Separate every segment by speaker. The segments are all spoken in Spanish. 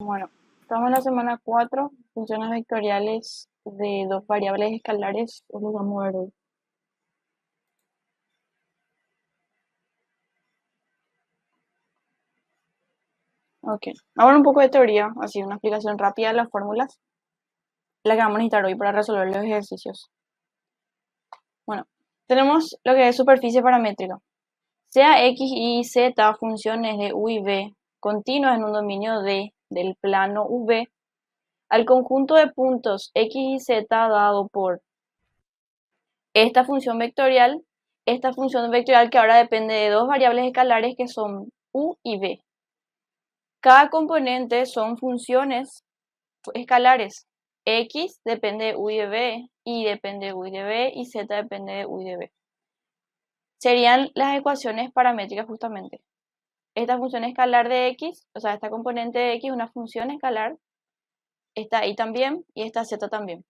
Speaker 1: Bueno, estamos en la semana 4, funciones vectoriales de dos variables escalares, es lo que vamos a ver hoy. Ok, ahora un poco de teoría, así una explicación rápida de las fórmulas, la que vamos a necesitar hoy para resolver los ejercicios. Bueno, tenemos lo que es superficie paramétrica. Sea x, y, z funciones de u y v continuas en un dominio D del plano V, al conjunto de puntos x y z dado por esta función vectorial que ahora depende de dos variables escalares que son u y v. Cada componente son funciones escalares. X depende de u y de v, y depende de u y de v, y z depende de u y de v. Serían las ecuaciones paramétricas justamente. Esta función escalar de x, o sea, esta componente de x es una función escalar, esta y también, y esta z también.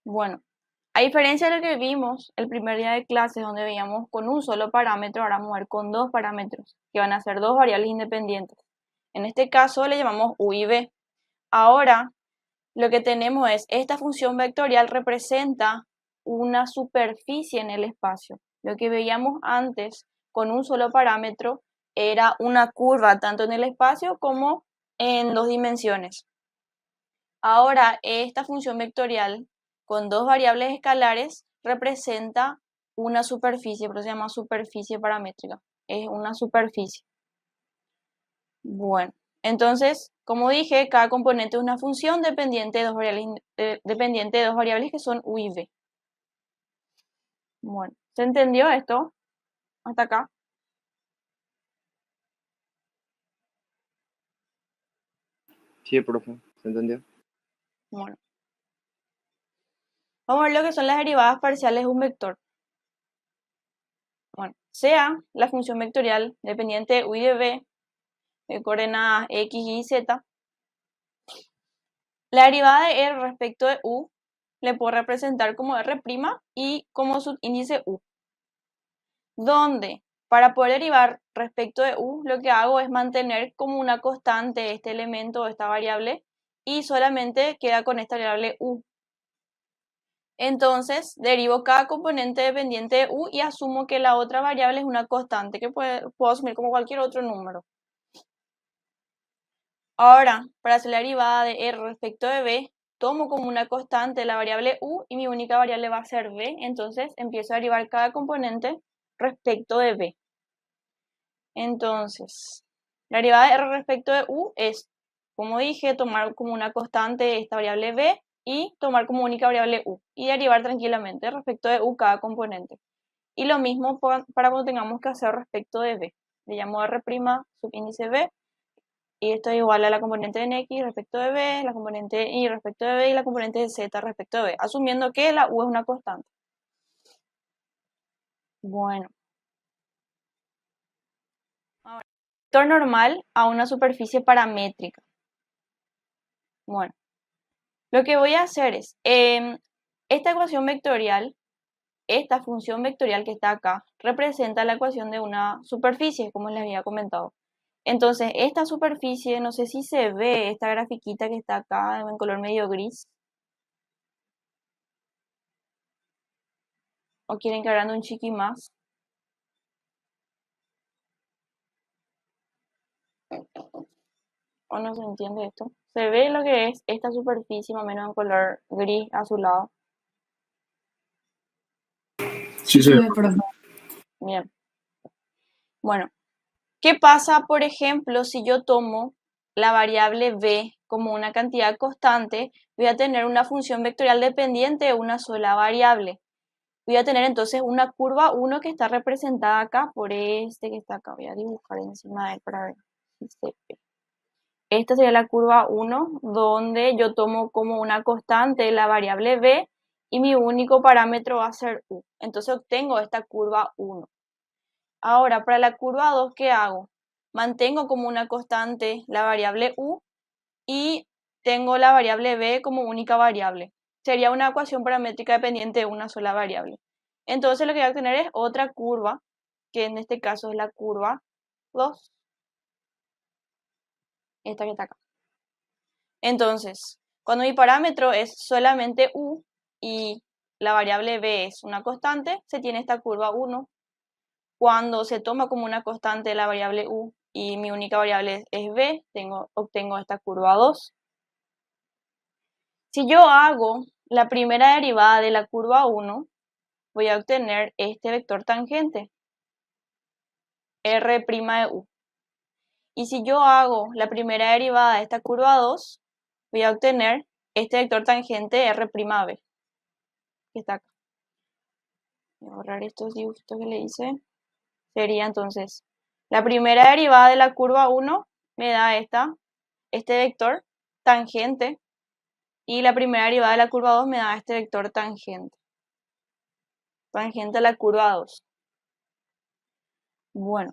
Speaker 1: Bueno, a diferencia de lo que vimos el primer día de clases, donde veíamos con un solo parámetro, ahora vamos a ver con dos parámetros, que van a ser dos variables independientes. En este caso le llamamos u y v. Ahora, lo que tenemos es, esta función vectorial representa una superficie en el espacio. Lo que veíamos antes con un solo parámetro era una curva, tanto en el espacio como en dos dimensiones. Ahora, esta función vectorial con dos variables escalares representa una superficie, por eso se llama superficie paramétrica. Es una superficie. Bueno, entonces, como dije, cada componente es una función dependiente de dos variables que son u y v. Bueno, ¿se entendió esto? Hasta acá.
Speaker 2: Sí, profe, ¿se entendió?
Speaker 1: Bueno, vamos a ver lo que son las derivadas parciales de un vector. Bueno, sea la función vectorial dependiente de u y de v, de coordenadas x, y, z, la derivada de r respecto de u le puedo representar como r' y como subíndice u. Donde para poder derivar respecto de u, lo que hago es mantener como una constante este elemento o esta variable y solamente queda con esta variable u. Entonces, derivo cada componente dependiente de u y asumo que la otra variable es una constante que puedo asumir como cualquier otro número. Ahora, para hacer la derivada de r respecto de v, tomo como una constante la variable u y mi única variable va a ser v, entonces empiezo a derivar cada componente respecto de v. Entonces, la derivada de r respecto de u es, como dije, tomar como una constante esta variable v y tomar como única variable u y derivar tranquilamente respecto de u cada componente. Y lo mismo para cuando tengamos que hacer respecto de v. Le llamo r' subíndice v y esto es igual a la componente en x respecto de v, la componente y respecto de v y la componente de z respecto de v, asumiendo que la u es una constante. Bueno. Ahora, vector normal a una superficie paramétrica. Bueno, lo que voy a hacer es, esta ecuación vectorial, esta función vectorial que está acá, representa la ecuación de una superficie, como les había comentado. Entonces, esta superficie, no sé si se ve esta grafiquita que está acá en color medio gris. ¿O quieren que agrande un chiqui más? ¿O no se entiende esto? ¿Se ve lo que es esta superficie más o menos en color gris azulado?
Speaker 2: Sí,
Speaker 3: Sí,
Speaker 2: sí.
Speaker 3: profe.
Speaker 1: Bien. Bueno, ¿qué pasa, por ejemplo, si yo tomo la variable b como una cantidad constante? Voy a tener una función vectorial dependiente de una sola variable. Voy a tener entonces una curva 1 que está representada acá por este que está acá. Voy a dibujar encima de él para ver si se ve. Esta sería la curva 1, donde yo tomo como una constante la variable b y mi único parámetro va a ser u. Entonces obtengo esta curva 1. Ahora, para la curva 2, ¿qué hago? Mantengo como una constante la variable u y tengo la variable b como única variable. Sería una ecuación paramétrica dependiente de una sola variable. Entonces lo que voy a obtener es otra curva, que en este caso es la curva 2. esta que está acá. Entonces, cuando mi parámetro es solamente u y la variable b es una constante, se tiene esta curva 1. Cuando se toma como una constante la variable u y mi única variable es b, obtengo esta curva 2. Si yo hago la primera derivada de la curva 1, voy a obtener este vector tangente, r' de u. Y si yo hago la primera derivada de esta curva 2, voy a obtener este vector tangente r' b, que está acá. Voy a borrar estos dibujitos que le hice. Sería entonces, la primera derivada de la curva 1 me da este vector tangente, y la primera derivada de la curva 2 me da este vector tangente. Tangente a la curva 2. Bueno.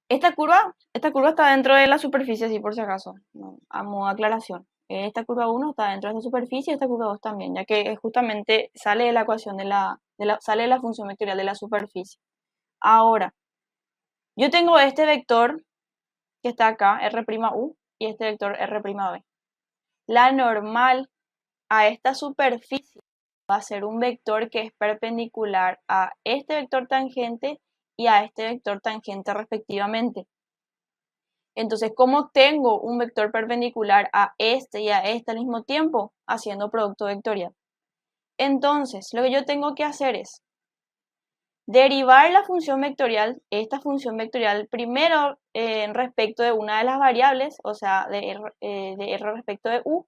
Speaker 1: Esta curva está dentro de la superficie, así por si acaso, no, a modo de aclaración. Esta curva 1 está dentro de esta superficie y esta curva 2 también, ya que justamente sale de la ecuación sale de la función vectorial de la superficie. Ahora, yo tengo este vector que está acá, r'(u), y este vector r'(b). La normal a esta superficie va a ser un vector que es perpendicular a este vector tangente y a este vector tangente respectivamente. Entonces, ¿cómo tengo un vector perpendicular a este y a este al mismo tiempo? Haciendo producto vectorial. Entonces, lo que yo tengo que hacer es derivar la función vectorial, esta función vectorial, primero respecto de una de las variables, o sea, de r respecto de u.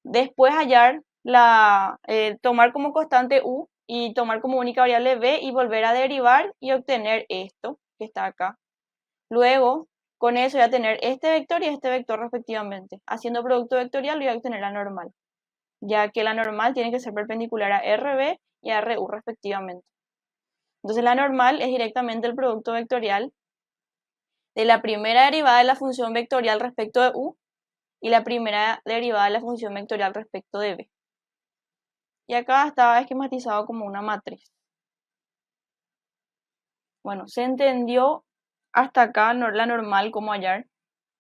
Speaker 1: Después tomar como constante u y tomar como única variable b y volver a derivar y obtener esto que está acá. Luego, con eso voy a tener este vector y este vector respectivamente. Haciendo producto vectorial voy a obtener la normal, ya que la normal tiene que ser perpendicular a RB y a RU respectivamente. Entonces la normal es directamente el producto vectorial de la primera derivada de la función vectorial respecto de u y la primera derivada de la función vectorial respecto de b. Y acá está esquematizado como una matriz. Bueno, se entendió hasta acá la normal, cómo hallar.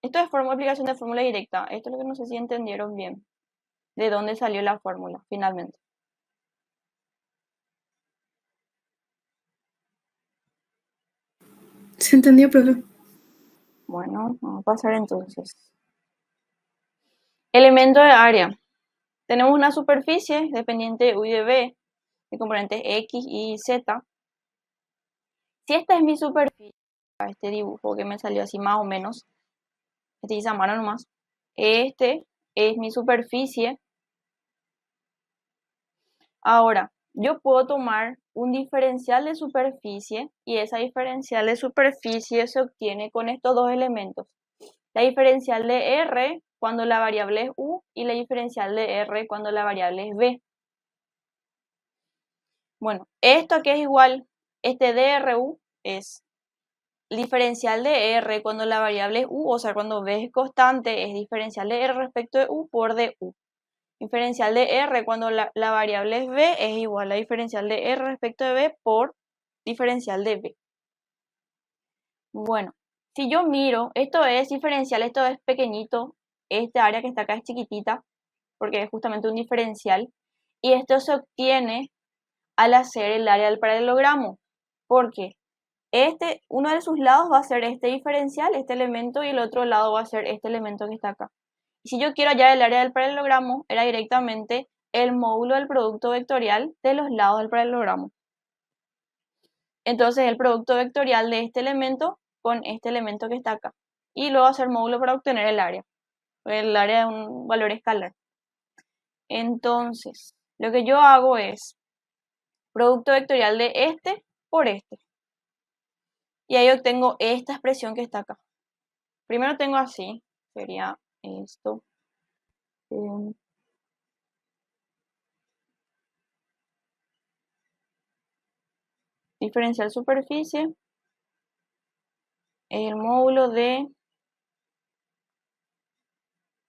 Speaker 1: Esto es aplicación de fórmula directa. Esto es lo que no sé si entendieron bien. ¿De dónde salió la fórmula, finalmente?
Speaker 3: ¿Se entendió, profe?
Speaker 1: Bueno, vamos a pasar entonces. Elemento de área. Tenemos una superficie dependiente de u y de b, de componentes x y z. Si esta es mi superficie, este dibujo que me salió así más o menos, este dice a mano nomás, este es mi superficie. Ahora, yo puedo tomar un diferencial de superficie y esa diferencial de superficie se obtiene con estos dos elementos. La diferencial de R cuando la variable es U y la diferencial de R cuando la variable es B. Bueno, esto aquí es igual, este DRU es el diferencial de R cuando la variable es U, o sea, cuando B es constante, es diferencial de R respecto de U por DU. Diferencial de R cuando la variable es B es igual a diferencial de R respecto de B por diferencial de B. Bueno, si yo miro, esto es diferencial, esto es pequeñito, esta área que está acá es chiquitita, porque es justamente un diferencial, y esto se obtiene al hacer el área del paralelogramo, porque uno de sus lados va a ser este diferencial, este elemento, y el otro lado va a ser este elemento que está acá. Si yo quiero hallar el área del paralelogramo, era directamente el módulo del producto vectorial de los lados del paralelogramo. Entonces el producto vectorial de este elemento con este elemento que está acá. Y luego hacer módulo para obtener el área. El área es un valor escalar. Entonces, lo que yo hago es producto vectorial de este por este. Y ahí obtengo esta expresión que está acá. Primero tengo así, sería esto. Diferencial superficie es el módulo de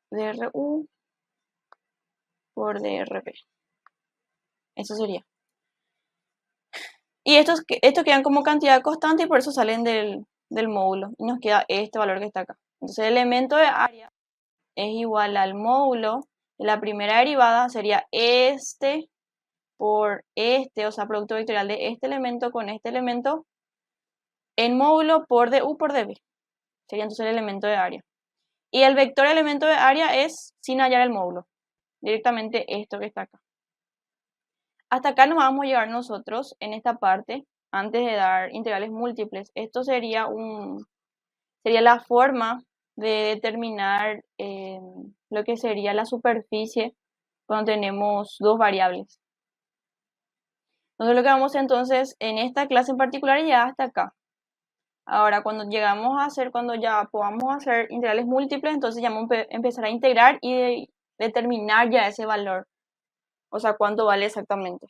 Speaker 1: DRU por DRP. Eso sería. Y estos quedan como cantidad constante y por eso salen del del módulo y nos queda este valor que está acá. Entonces el elemento de área es igual al módulo de la primera derivada, sería este por este, o sea, producto vectorial de este elemento con este elemento en módulo por du por dv. Sería entonces el elemento de área. Y el vector elemento de área es sin hallar el módulo, directamente esto que está acá. Hasta acá nos vamos a llegar nosotros en esta parte, antes de dar integrales múltiples. Esto sería la forma de determinar lo que sería la superficie cuando tenemos dos variables. Entonces lo que vamos a hacer entonces en esta clase en particular ya hasta acá. Ahora cuando cuando ya podamos hacer integrales múltiples, entonces ya vamos a empezar a integrar y determinar ya ese valor. O sea, cuánto vale exactamente.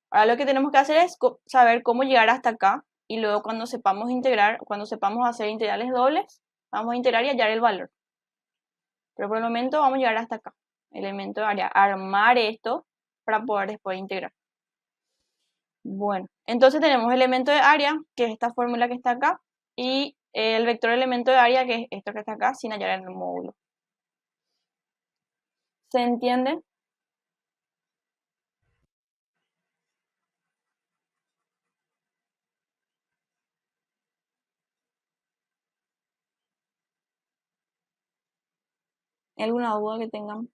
Speaker 1: Ahora lo que tenemos que hacer es saber cómo llegar hasta acá y luego cuando sepamos integrar, cuando sepamos hacer integrales dobles, vamos a integrar y hallar el valor. Pero por el momento vamos a llegar hasta acá. Elemento de área, armar esto para poder después integrar. Bueno, entonces tenemos elemento de área, que es esta fórmula que está acá, y el vector elemento de área, que es esto que está acá, sin hallar en el módulo. ¿Se entiende? ¿Alguna duda que tengan?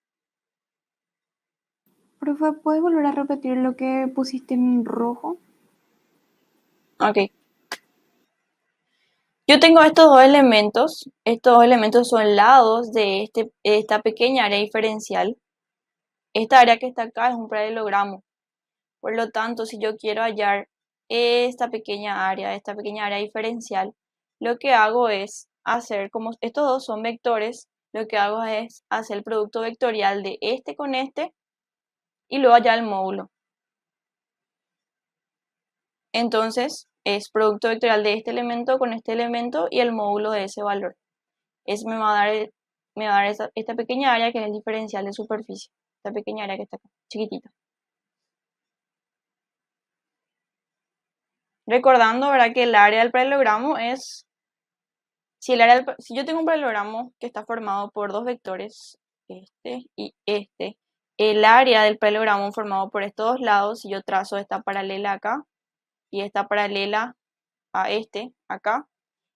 Speaker 3: Profe, ¿puedes volver a repetir lo que pusiste en rojo?
Speaker 1: Ok. Yo tengo estos dos elementos son lados de esta pequeña área diferencial. Esta área que está acá es un paralelogramo. Por lo tanto, si yo quiero hallar esta pequeña área diferencial, lo que hago es hacer, como estos dos son vectores, lo que hago es hacer el producto vectorial de este con este y luego hallar el módulo. Entonces, es producto vectorial de este elemento con este elemento y el módulo de ese valor. Eso me va a dar esta pequeña área que es el diferencial de superficie. Esta pequeña área que está acá, chiquitita. Recordando, ¿verdad? Que el área del paralelogramo es... Si yo tengo un paralelogramo que está formado por dos vectores, este y este, el área del paralelogramo formado por estos dos lados, si yo trazo esta paralela acá y esta paralela a este acá,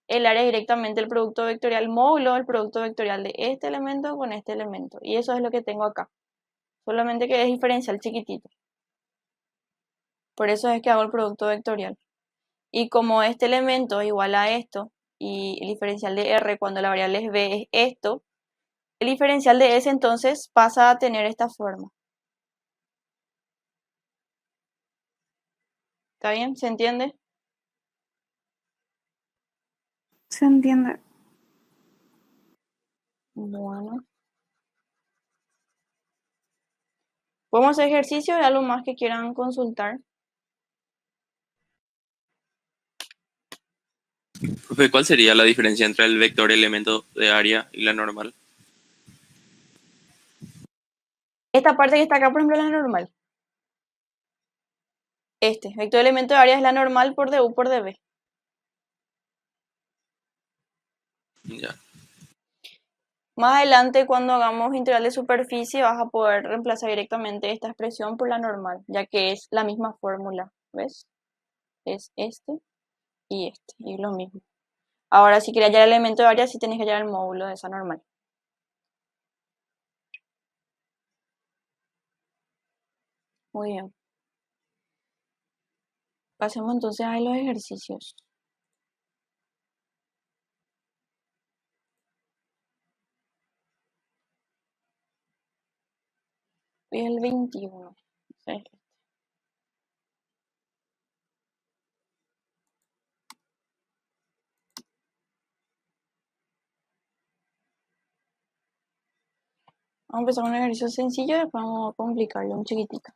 Speaker 1: el área es directamente el producto vectorial módulo del producto vectorial de este elemento con este elemento. Y eso es lo que tengo acá. Solamente que es diferencial chiquitito. Por eso es que hago el producto vectorial. Y como este elemento es igual a esto, y el diferencial de R cuando la variable es B es esto, el diferencial de S entonces pasa a tener esta forma. ¿Está bien? ¿Se entiende?
Speaker 3: Se entiende.
Speaker 1: Bueno. ¿Podemos hacer ejercicio de algo más que quieran consultar?
Speaker 4: Profe, ¿cuál sería la diferencia entre el vector elemento de área y la normal?
Speaker 1: Esta parte que está acá, por ejemplo, es la normal. Este, vector elemento de área es la normal por du por dv.
Speaker 4: Ya.
Speaker 1: Más adelante, cuando hagamos integral de superficie, vas a poder reemplazar directamente esta expresión por la normal, ya que es la misma fórmula, ¿ves? Es este y es lo mismo. Ahora, si quieres hallar el elemento de área, sí tenés que hallar el módulo de esa normal. Muy bien. Pasemos entonces a los ejercicios. Hoy es el 21. Sí. Vamos a empezar con un ejercicio sencillo y después vamos a complicarlo un chiquitito.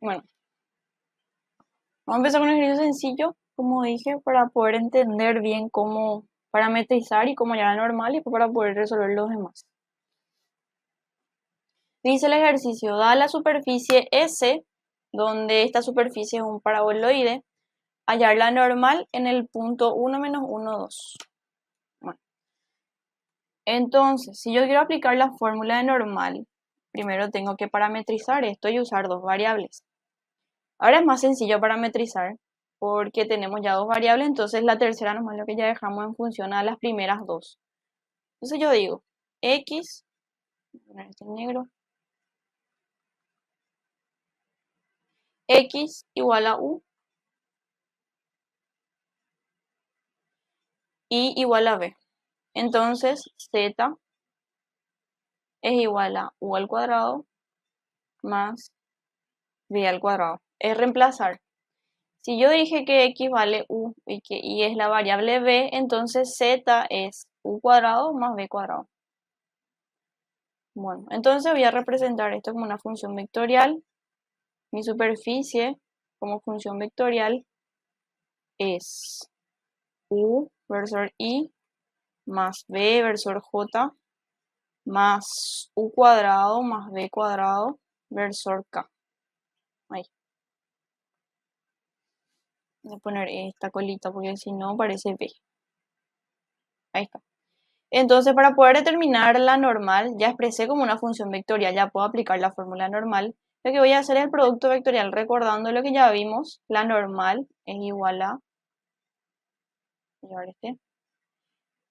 Speaker 1: Bueno, vamos a empezar con un ejercicio sencillo, como dije, para poder entender bien cómo parametrizar y cómo llegar a normal y para poder resolver los demás. Dice el ejercicio, da la superficie S, donde esta superficie es un paraboloide, hallar la normal en el punto 1 menos 1, 2. Bueno, entonces, si yo quiero aplicar la fórmula de normal, primero tengo que parametrizar esto y usar dos variables. Ahora es más sencillo parametrizar porque tenemos ya dos variables, entonces la tercera nomás lo que ya dejamos en función a las primeras dos. Entonces yo digo, x, voy a poner este en negro, x igual a u y igual a b. Entonces z es igual a u al cuadrado más b al cuadrado. Es reemplazar. Si yo dije que x vale u y que y es la variable b, entonces z es u cuadrado más b cuadrado. Bueno, entonces voy a representar esto como una función vectorial. Mi superficie como función vectorial es u versor i más b versor j más u cuadrado más b cuadrado versor k. Ahí. Voy a poner esta colita porque si no parece b. Ahí está. Entonces, para poder determinar la normal, ya expresé como una función vectorial, ya puedo aplicar la fórmula normal. Lo que voy a hacer es el producto vectorial, recordando lo que ya vimos, la normal es igual a,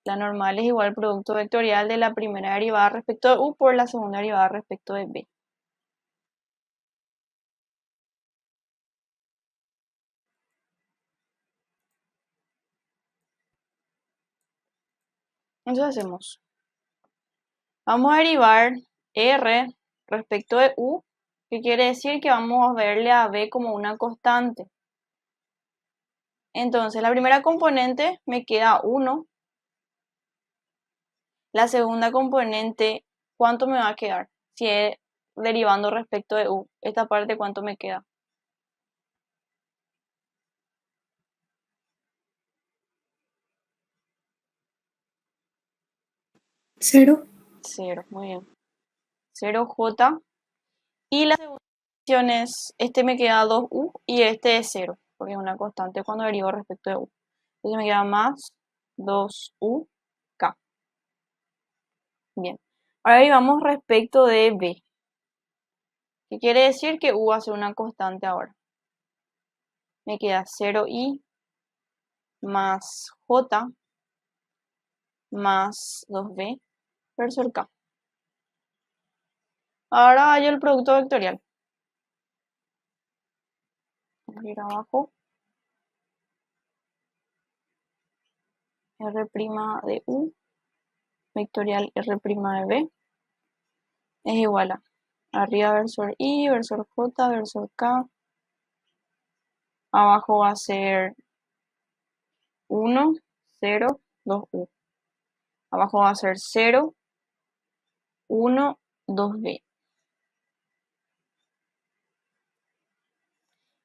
Speaker 1: la normal es igual al producto vectorial de la primera derivada respecto de u por la segunda derivada respecto de b. Entonces vamos a derivar r respecto de u, que quiere decir que vamos a verle a b como una constante. Entonces, la primera componente me queda 1. La segunda componente, ¿cuánto me va a quedar? Si es derivando respecto de u. Esta parte, ¿cuánto me queda?
Speaker 3: 0.
Speaker 1: 0, muy bien. 0j. Y la segunda opción es, este me queda 2u y este es 0, porque es una constante cuando derivo respecto de u. Entonces me queda más 2u,k. Bien. Ahora derivamos respecto de b. ¿Qué quiere decir? Que u va a ser una constante ahora. Me queda 0i más j más 2b versor k. Ahora hallo el producto vectorial. Vamos a ir abajo. R' de u vectorial R' de b es igual a arriba versor i, versor j, versor k. Abajo va a ser 1, 0, 2u. Abajo va a ser 0, 1, 2b.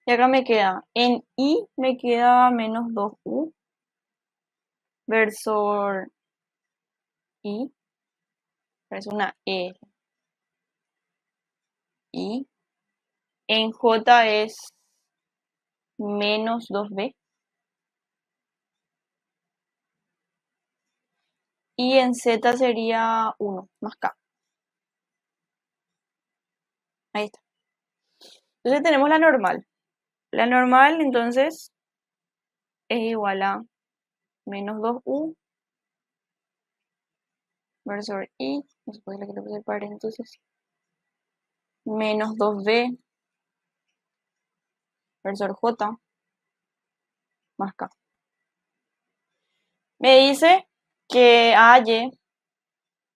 Speaker 1: Y acá me queda, en i me queda menos 2u versor i, es una e, i. En j es menos 2b. Y en z sería 1 más k. Ahí está. Entonces tenemos la normal. La normal entonces es igual a menos 2u versor i, no sé por qué le puse paréntesis, menos 2b versor j más k. Me dice que halle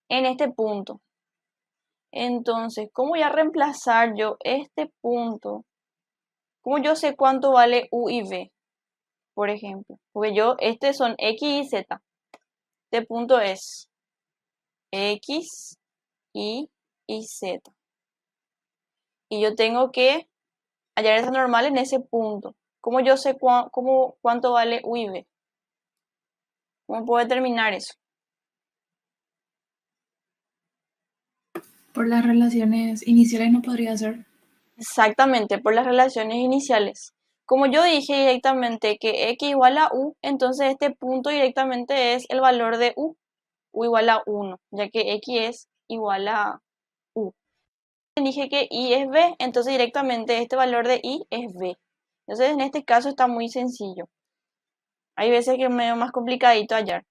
Speaker 1: en este punto. Entonces, ¿cómo voy a reemplazar yo este punto? ¿Cómo yo sé cuánto vale u y v? Por ejemplo, porque estos son x y z. Este punto es x, y z. Y yo tengo que hallar esa normal en ese punto. ¿Cómo yo sé cuánto vale u y b? ¿Cómo puedo determinar eso?
Speaker 3: Por las relaciones iniciales no podría ser.
Speaker 1: Exactamente, por las relaciones iniciales. Como yo dije directamente que x igual a u, entonces este punto directamente es el valor de u igual a 1, ya que x es igual a u. Dije que y es b, entonces directamente este valor de y es b. Entonces en este caso está muy sencillo. Hay veces que es medio más complicadito hallar.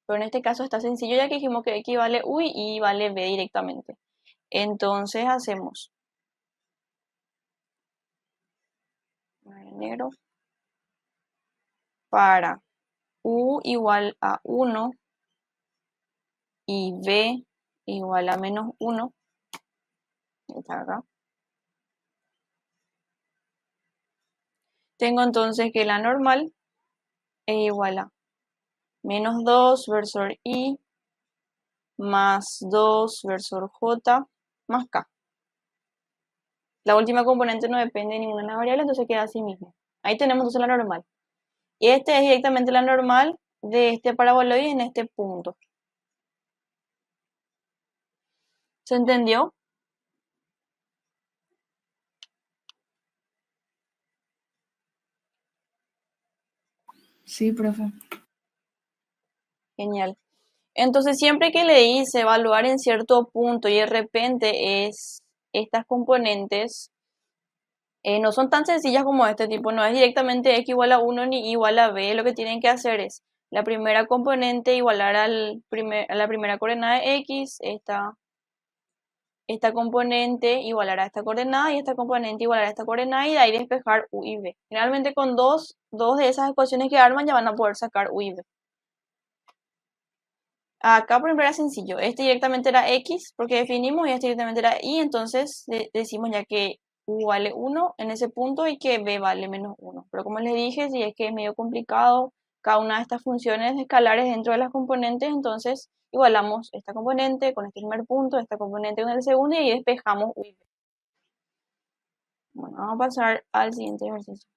Speaker 1: Pero en este caso está sencillo ya que dijimos que x vale u y y vale b directamente. Entonces hacemos negro para u igual a 1 y b igual a menos 1. Está acá. Tengo entonces que la normal es igual a menos 2 versor i más 2 versor j más k. La última componente no depende de ninguna variable, entonces queda así mismo. Ahí tenemos entonces la normal. Y este es directamente la normal de este paraboloide en este punto. ¿Se entendió?
Speaker 3: Sí, profe.
Speaker 1: Genial. Entonces siempre que le dice evaluar en cierto punto y de repente estas componentes no son tan sencillas como este tipo, no es directamente x igual a 1 ni y igual a b, lo que tienen que hacer es la primera componente igualar a la primera coordenada de x, esta componente igualar a esta coordenada y esta componente igualar a esta coordenada y de ahí despejar u y b. Generalmente con dos de esas ecuaciones que arman ya van a poder sacar u y b. Acá por ejemplo era sencillo, este directamente era x porque definimos y este directamente era y, entonces decimos ya que u vale 1 en ese punto y que b vale menos 1. Pero como les dije, si es que es medio complicado cada una de estas funciones escalares dentro de las componentes, entonces igualamos esta componente con este primer punto, esta componente con el segundo y ahí despejamos u y b. Bueno, vamos a pasar al siguiente ejercicio.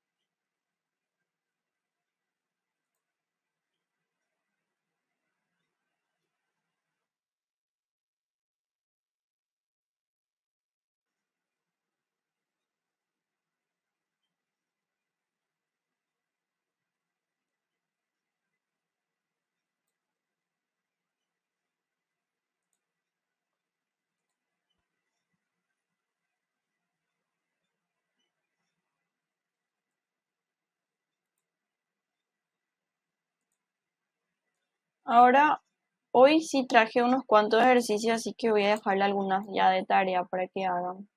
Speaker 1: Ahora, hoy sí traje unos cuantos ejercicios, así que voy a dejarle algunas ya de tarea para que hagan.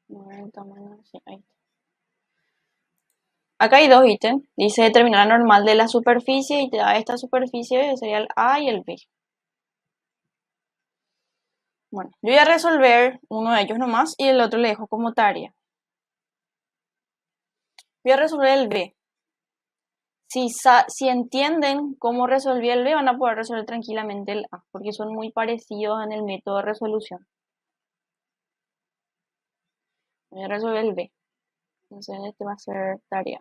Speaker 1: A ver el tamaño, sí, ahí está. Acá hay dos ítems. Dice determinar la normal de la superficie y te da esta superficie, sería el A y el B. Bueno, yo voy a resolver uno de ellos nomás y el otro le dejo como tarea. Voy a resolver el B. Si entienden cómo resolví el B, van a poder resolver tranquilamente el A, porque son muy parecidos en el método de resolución. Voy a resolver el B. Entonces este va a ser tarea.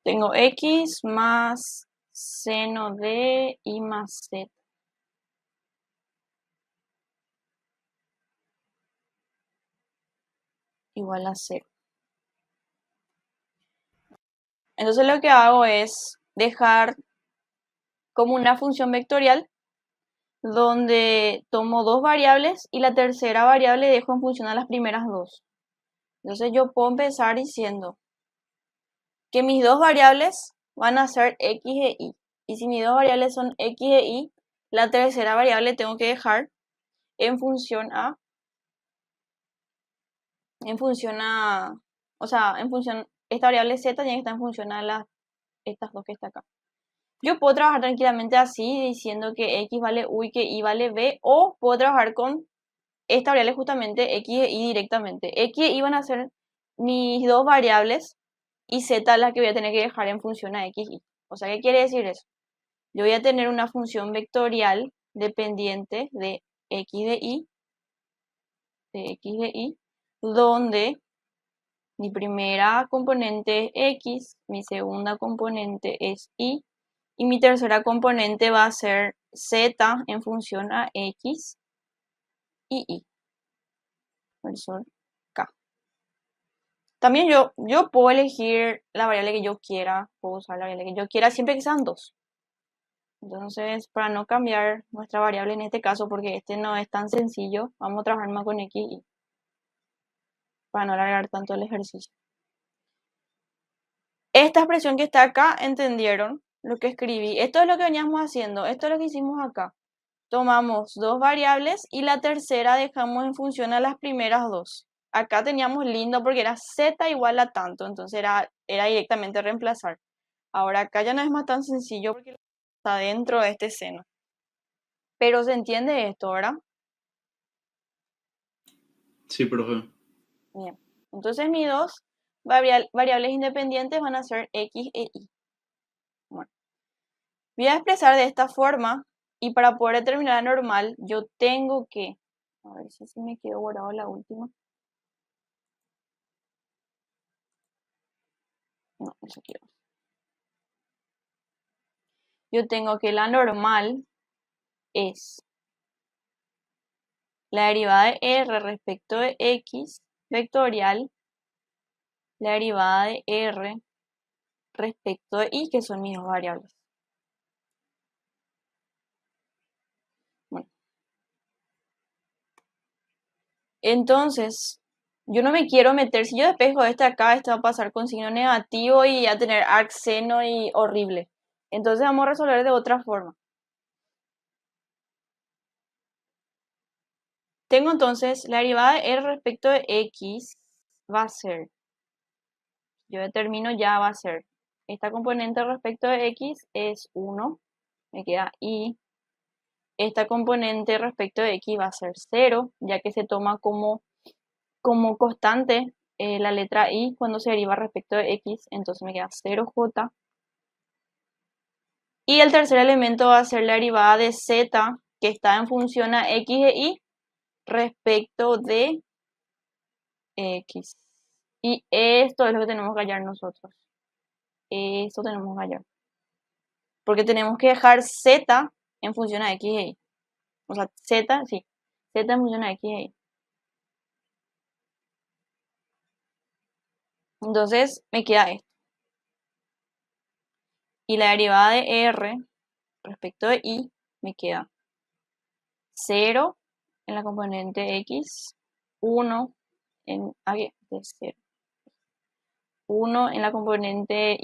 Speaker 1: Tengo X más seno de y más Z igual a 0. Entonces lo que hago es dejar como una función vectorial donde tomo dos variables y la tercera variable dejo en función a las primeras dos. Entonces yo puedo empezar diciendo que mis dos variables van a ser x e y. Y si mis dos variables son x e y, la tercera variable tengo que dejar en función a, esta variable z tiene que estar en función a estas dos que está acá. Yo puedo trabajar tranquilamente así, diciendo que x vale u y que y vale b, o puedo trabajar con esta variable justamente x e y directamente. X e y van a ser mis dos variables y z la que voy a tener que dejar en función a x, y. O sea, ¿qué quiere decir eso? Yo voy a tener una función vectorial dependiente de x de y, donde mi primera componente es x, mi segunda componente es y mi tercera componente va a ser z en función a x y y. Versor k. También yo puedo elegir la variable que yo quiera, puedo usar la variable que yo quiera siempre que sean dos. Entonces, para no cambiar nuestra variable en este caso, porque este no es tan sencillo, vamos a trabajar más con x y para no alargar tanto el ejercicio. Esta expresión que está acá, ¿entendieron lo que escribí? Esto es lo que veníamos haciendo, esto es lo que hicimos acá. Tomamos dos variables y la tercera dejamos en función a las primeras dos. Acá teníamos lindo porque era z igual a tanto, entonces era directamente reemplazar. Ahora acá ya no es más tan sencillo porque está dentro de este seno. Pero se entiende esto, ¿verdad?
Speaker 2: Sí, profe.
Speaker 1: Bien. Entonces mis dos variables independientes van a ser x e y. Bueno. Voy a expresar de esta forma y para poder determinar la normal yo tengo que, a ver si me quedó guardado la última. No, eso quiero. Yo tengo que la normal es la derivada de r respecto de x vectorial, la derivada de r respecto de y, que son mis dos variables. Bueno. Entonces, yo no me quiero meter, si yo despejo este acá, este va a pasar con signo negativo y a tener arc seno y horrible. Entonces vamos a resolver de otra forma. Tengo entonces la derivada de r respecto de x va a ser, yo determino ya va a ser, esta componente respecto de x es 1, me queda y. Esta componente respecto de x va a ser 0, ya que se toma como constante la letra y cuando se deriva respecto de x, entonces me queda 0j. Y el tercer elemento va a ser la derivada de z, que está en función a x e y respecto de x. Y esto es lo que tenemos que hallar nosotros. Esto tenemos que hallar. Porque tenemos que dejar z en función a x e y. O sea, z, sí. Z en función a x e y. Entonces me queda esto. Y la derivada de r respecto de y me queda 0 en la componente x, 1 en, de 0. 1 en la componente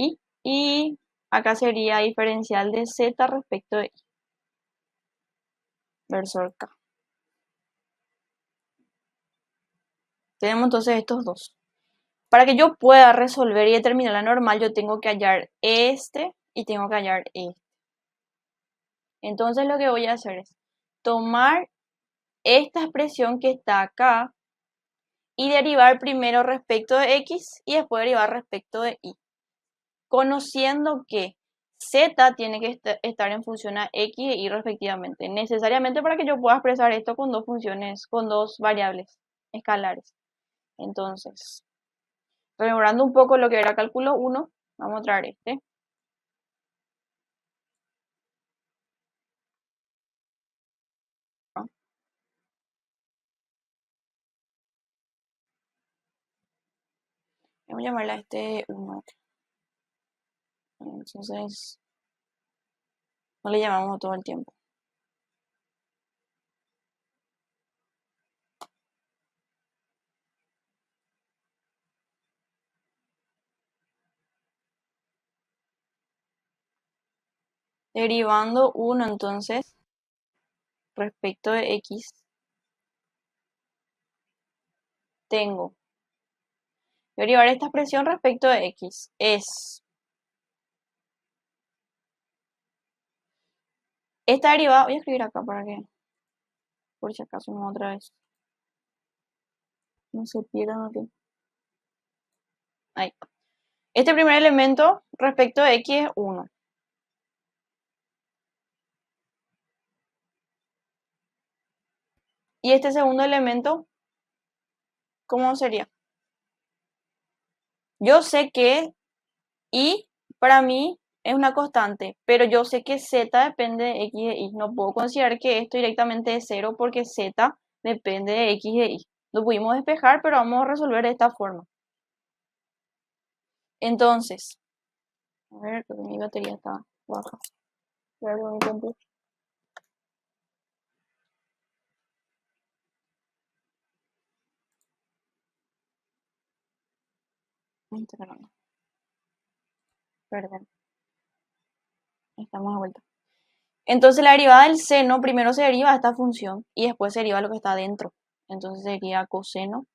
Speaker 1: y acá sería diferencial de z respecto de y. Versor k. Tenemos entonces estos dos. Para que yo pueda resolver y determinar la normal, yo tengo que hallar este y tengo que hallar este. Entonces lo que voy a hacer es tomar esta expresión que está acá y derivar primero respecto de x y después derivar respecto de y. Conociendo que z tiene que estar en función a x e y respectivamente, necesariamente para que yo pueda expresar esto con dos funciones, con dos variables escalares. Entonces, rememorando un poco lo que era cálculo 1, vamos a traer este. Vamos a llamarle a este 1. Entonces, no le llamamos todo el tiempo. Derivando 1 entonces respecto de x, tengo derivar esta expresión respecto de x es esta derivada, voy a escribir acá para que por si acaso no otra vez no se pierdan aquí. Ahí. Este primer elemento respecto de x es 1. Y este segundo elemento, ¿cómo sería? Yo sé que y para mí es una constante, pero yo sé que z depende de x de y. No puedo considerar que esto directamente es 0 porque z depende de x de y. Lo pudimos despejar, pero vamos a resolver de esta forma. Entonces, a ver, creo que mi batería está baja. Voy a ver mi compu. Ay, está cargando. Perdón. Estamos de vuelta. Entonces la derivada del seno primero se deriva esta función y después se deriva lo que está dentro. Entonces sería coseno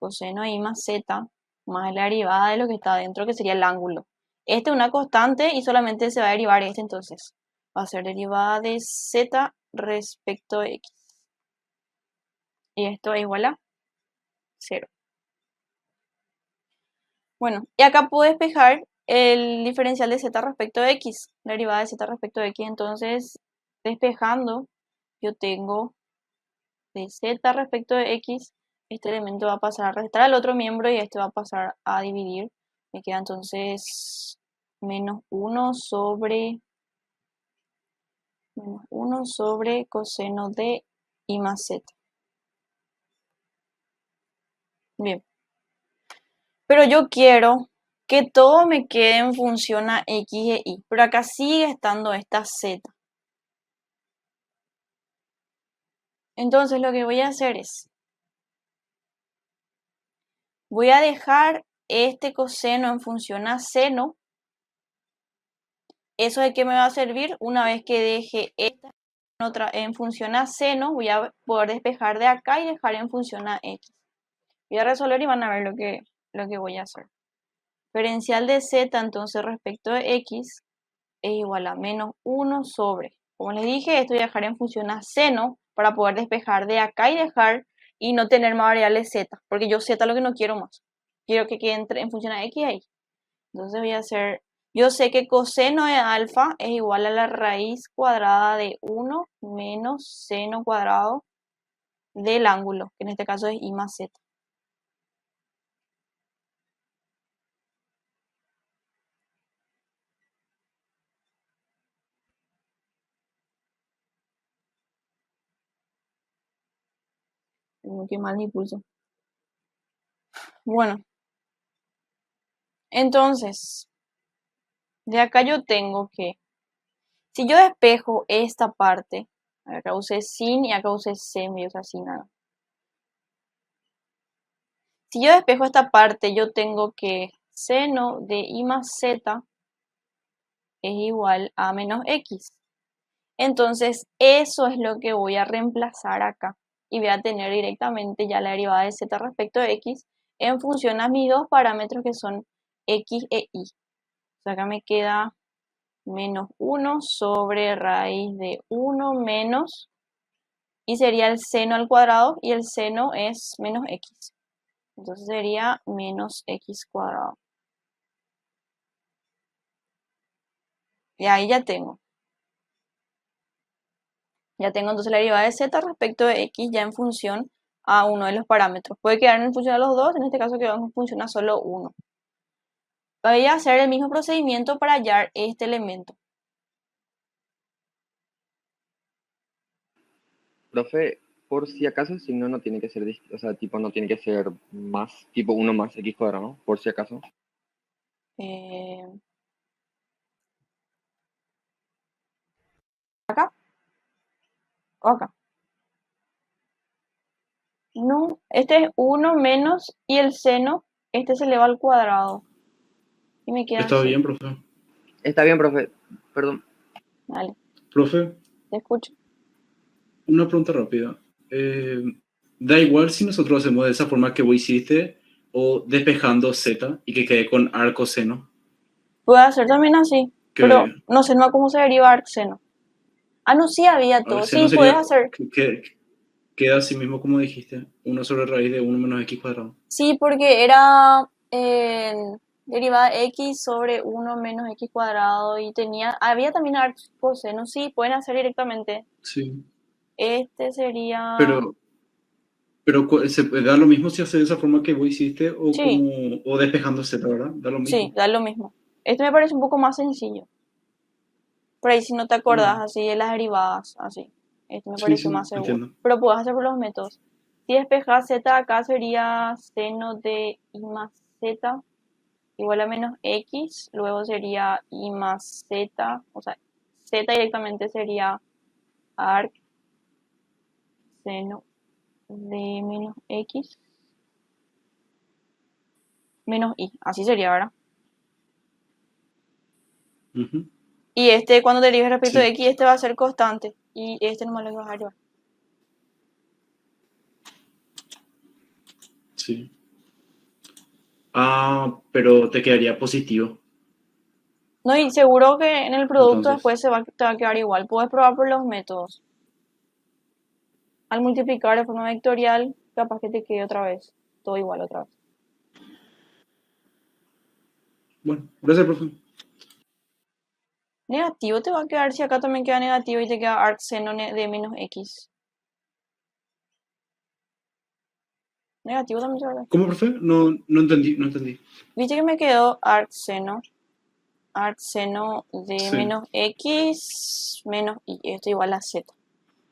Speaker 1: de y más z más la derivada de lo que está dentro, que sería el ángulo. Este es una constante y solamente se va a derivar este, entonces va a ser derivada de z respecto de x. Y esto es igual a 0. Bueno, y acá puedo despejar el diferencial de z respecto de x, la derivada de z respecto de x. Entonces, despejando, yo tengo de z respecto de x, este elemento va a pasar a restar al otro miembro y este va a pasar a dividir. Me queda entonces menos 1 sobre coseno de y más z. Bien. Pero yo quiero que todo me quede en función a x e y. Pero acá sigue estando esta z. Entonces lo que voy a hacer es, voy a dejar este coseno en función a seno. ¿Eso de qué me va a servir? Una vez que deje esta en función a seno, voy a poder despejar de acá y dejar en función a x. Voy a resolver y van a ver lo que voy a hacer. Diferencial de z entonces respecto de x es igual a menos 1 sobre, como les dije, esto voy a dejar en función a seno para poder despejar de acá y dejar y no tener más variables z, porque yo z lo que no quiero más. Quiero que quede en función a x ahí. Entonces voy a hacer, yo sé que coseno de alfa es igual a la raíz cuadrada de 1 menos seno cuadrado del ángulo, que en este caso es y más z. Qué mal mi pulso. Bueno, entonces, de acá yo tengo que, si yo despejo esta parte, acá usé sin y acá usé semi, o sea, sin nada. Si yo despejo esta parte, yo tengo que seno de y más z es igual a menos x. Entonces, eso es lo que voy a reemplazar acá. Y voy a tener directamente ya la derivada de z respecto de x en función a mis dos parámetros que son x e y. O sea, acá me queda menos 1 sobre raíz de 1 menos, y sería el seno al cuadrado, y el seno es menos x. Entonces sería menos x cuadrado. Y ahí ya tengo. Ya tengo entonces la derivada de z respecto de x ya en función a uno de los parámetros. Puede quedar en función a los dos, en este caso quedó en función a solo uno. Voy a hacer el mismo procedimiento para hallar este elemento.
Speaker 2: Profe, por si acaso el signo no tiene que ser, o sea, tipo no tiene que ser más, tipo 1 más x cuadrado, ¿no? Por si acaso.
Speaker 1: Eh, ¿Acá o acá? No, este es 1 menos y el seno, este se eleva al cuadrado. Y me queda
Speaker 5: Está
Speaker 1: así.
Speaker 5: bien, profe.
Speaker 2: Está bien, profe. Perdón.
Speaker 1: Vale,
Speaker 5: Profe,
Speaker 1: te escucho.
Speaker 5: una pregunta rápida. Da igual si nosotros hacemos de esa forma que vos hiciste o despejando z y que quede con arco seno.
Speaker 1: Puedo hacer también así, pero
Speaker 5: Que
Speaker 1: no sé no cómo se deriva arcseno. Ah, no, sí había todo.
Speaker 5: arc seno
Speaker 1: Sí, puedes
Speaker 5: sería
Speaker 1: hacer.
Speaker 5: queda así mismo como dijiste, 1 sobre raíz de 1 menos x².
Speaker 1: Sí, porque era derivada x sobre 1 menos x cuadrado y había también arc coseno, sí, pueden hacer directamente.
Speaker 5: Sí,
Speaker 1: Este sería,
Speaker 5: pero, se da lo mismo si haces de esa forma que vos hiciste o
Speaker 1: sí,
Speaker 5: como o despejando z, ¿verdad? Da lo
Speaker 1: sí,
Speaker 5: mismo.
Speaker 1: da lo mismo. Este me parece un poco más sencillo. Por ahí si no te acordás
Speaker 5: Ah,
Speaker 1: así de las derivadas, así. Este me
Speaker 5: sí,
Speaker 1: pareció
Speaker 5: sí,
Speaker 1: más seguro.
Speaker 5: entiendo.
Speaker 1: Pero puedes hacer por los métodos. Si despejas z acá sería seno de i más z igual a menos x, luego sería i más z, o sea, z directamente sería arc seno de menos x menos i, así sería, ¿verdad?
Speaker 5: Ujú,
Speaker 1: Y este cuando derives respecto de
Speaker 5: sí,
Speaker 1: x, este va a ser constante y este nomás lo vas a llevar.
Speaker 5: sí. Pero te quedaría positivo,
Speaker 1: No, y seguro que en el producto
Speaker 5: entonces.
Speaker 1: después te va a quedar igual. Puedes probar por los métodos. Al multiplicar de forma vectorial, capaz que te quede otra vez. Todo igual otra vez.
Speaker 5: Bueno, gracias, profe.
Speaker 1: Negativo te va a quedar si acá también queda negativo y te queda arc seno de menos x. Negativo también te va a quedar.
Speaker 5: ¿Cómo, profe? No, no entendí, no entendí.
Speaker 1: Viste que me quedó arc seno de
Speaker 5: Sí.
Speaker 1: menos x menos y. Esto igual a z.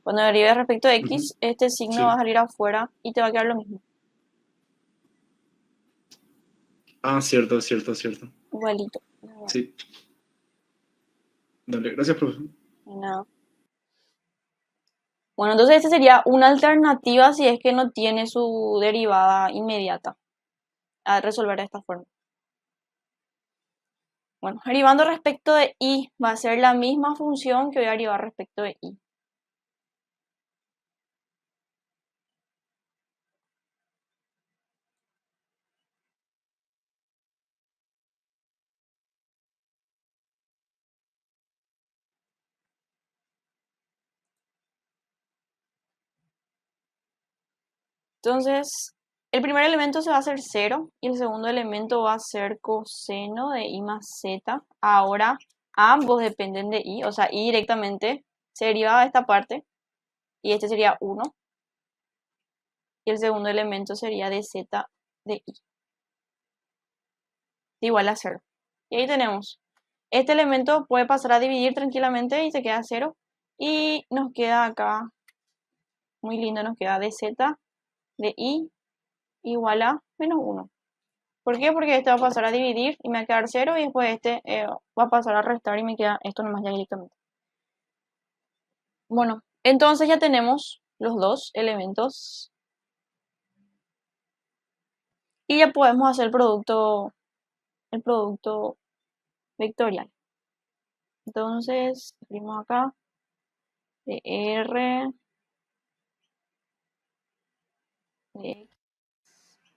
Speaker 1: Cuando derives respecto de
Speaker 5: Ujú,
Speaker 1: x, este signo va a
Speaker 5: sí.
Speaker 1: salir afuera y te va a quedar lo mismo.
Speaker 5: Cierto, cierto, cierto.
Speaker 1: Igualito. La verdad,
Speaker 5: Sí. Dale, gracias, profe.
Speaker 1: no hay nada. Bueno, entonces esta sería una alternativa si es que no tiene su derivada inmediata a resolver de esta forma. Bueno, derivando respecto de y va a ser la misma función que voy a derivar respecto de y. Entonces, el primer elemento se va a hacer 0 y el segundo elemento va a ser coseno de i más z. Ahora, ambos dependen de i, o sea, i directamente se deriva de esta parte y este sería 1 y el segundo elemento sería de z de i igual a 0. Y ahí tenemos. Este elemento puede pasar a dividir tranquilamente y se queda 0 y nos queda acá, muy lindo, nos queda dz de i igual a menos 1. ¿Por qué? Porque este va a pasar a dividir y me va a quedar 0 y después este va a pasar a restar y me queda esto nomás ya directamente. Bueno, entonces ya tenemos los dos elementos y ya podemos hacer el producto vectorial. Entonces, escribimos acá de R de X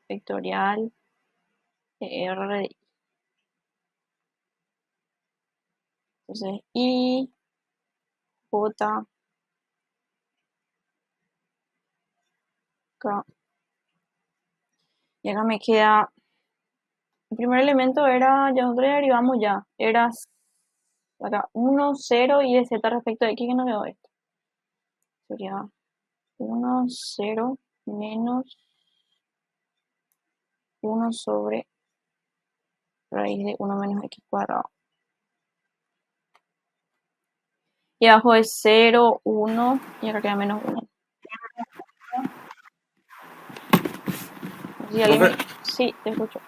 Speaker 1: vectorial de R de I. Entonces, I, J, K. Y acá me queda, el primer elemento era, ya nosotros derivamos ya, era acá 1, 0 y de Z respecto de X que no veo esto. Sería 1, 0 menos 1 sobre raíz de 1 menos X cuadrado. Y abajo es 0, 1 y acá queda menos 1. Si alguien
Speaker 6: Profe,
Speaker 1: Sí, te escucho.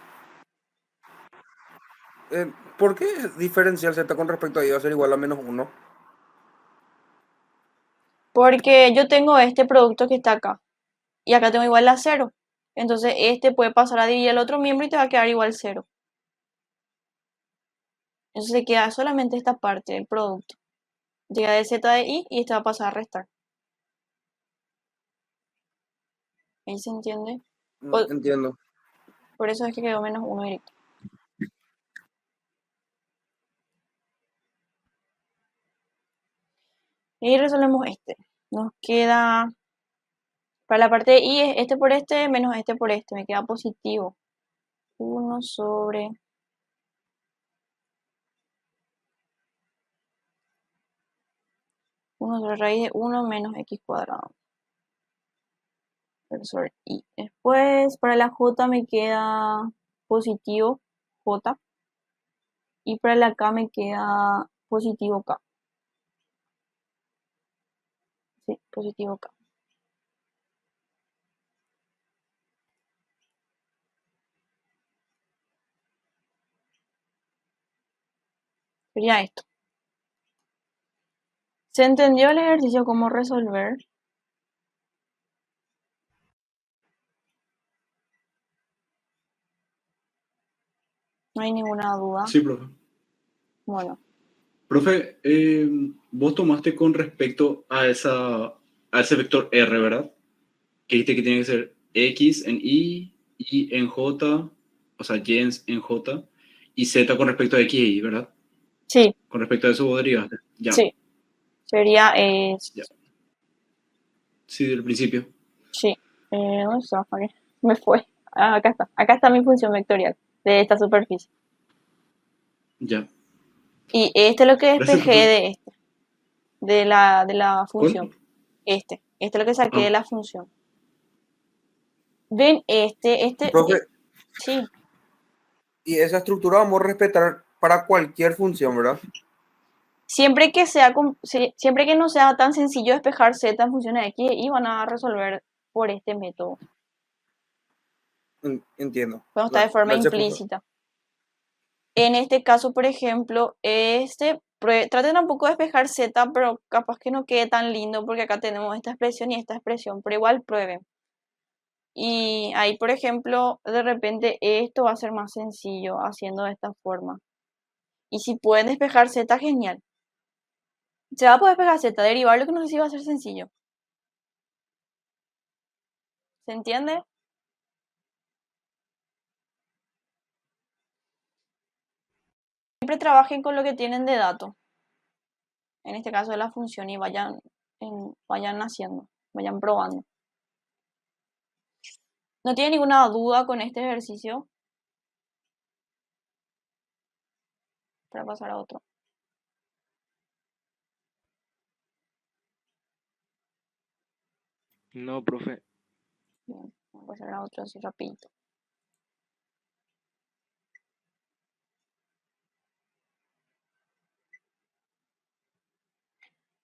Speaker 6: ¿por qué diferencial z con respecto a y va a ser igual a -1?
Speaker 1: Porque yo tengo este producto que está acá y acá tengo igual a 0. Entonces este puede pasar a dividir el otro miembro y te va a quedar igual 0. Entonces se queda solamente esta parte del producto. Llega de z de i y este va a pasar a restar. ¿Ahí se entiende? O-
Speaker 6: Entiendo.
Speaker 1: por eso es que quedó menos 1 directo. Y resolvemos este. Nos queda Para la parte de y es este por este menos este por este. Me queda positivo. 1 sobre 1 sobre raíz de 1 menos x cuadrado. Sobre y. Después, para la j me queda positivo j. Y para la k me queda positivo k. Sí, positivo k. Sería esto. ¿Se entendió el ejercicio cómo resolver? No hay ninguna duda.
Speaker 5: Sí, profe.
Speaker 1: Bueno,
Speaker 5: Profe, vos tomaste con respecto a ese vector R, ¿verdad? Que dijiste que tiene que ser X en Y en J, o sea, Y en J, y Z con respecto a X e Y, ¿verdad?
Speaker 1: sí,
Speaker 5: Con respecto a eso vos derivaste. Ya,
Speaker 1: sí. Sería,
Speaker 5: ya. Sí, del principio.
Speaker 1: sí. ¿Dónde está? Ok, me fue. Ah, acá está. Acá está mi función vectorial de esta superficie.
Speaker 5: Ya.
Speaker 1: Y este es lo que
Speaker 5: Gracias,
Speaker 1: despejé
Speaker 5: profe.
Speaker 1: de este, de la función.
Speaker 5: ¿Cuál?
Speaker 1: Este es lo que saqué de
Speaker 5: Ah,
Speaker 1: la función. Ven,
Speaker 6: Profe,
Speaker 1: sí,
Speaker 6: y esa estructura vamos a respetar para cualquier función, ¿verdad?
Speaker 1: siempre que siempre que no sea tan sencillo despejar z en funciones de x y van a resolver por este método,
Speaker 6: Entiendo.
Speaker 1: cuando está de forma
Speaker 6: Gracias, profe.
Speaker 1: implícita. En este caso, por ejemplo, traten un poco de despejar z, pero capaz que no quede tan lindo porque acá tenemos esta expresión y esta expresión, pero igual prueben. Y ahí, por ejemplo, de repente esto va a ser más sencillo haciendo de esta forma. Y si pueden despejar z, genial. Se va a poder despejar z, derivar lo que no sé si va a ser sencillo. ¿Se entiende? Siempre trabajen con lo que tienen de dato. En este caso de la función y vayan haciendo, vayan probando. ¿No tienen ninguna duda con este ejercicio? Para pasar a otro.
Speaker 2: No, profe.
Speaker 1: Bien, vamos a pasar a otro así rapidito.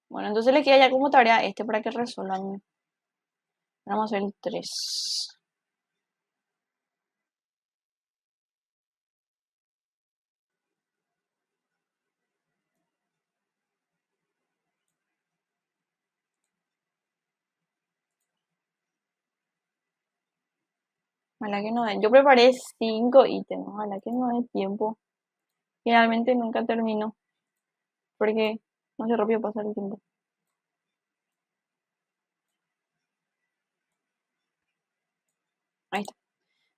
Speaker 1: Bueno, entonces les queda ya como tarea este para que resuelvan. Vamos a hacer el 3. Ojalá que no den. Yo preparé 5 ítems. Ojalá que no dé tiempo. Finalmente nunca termino. Porque no sé rápido pasa el tiempo. Ahí está.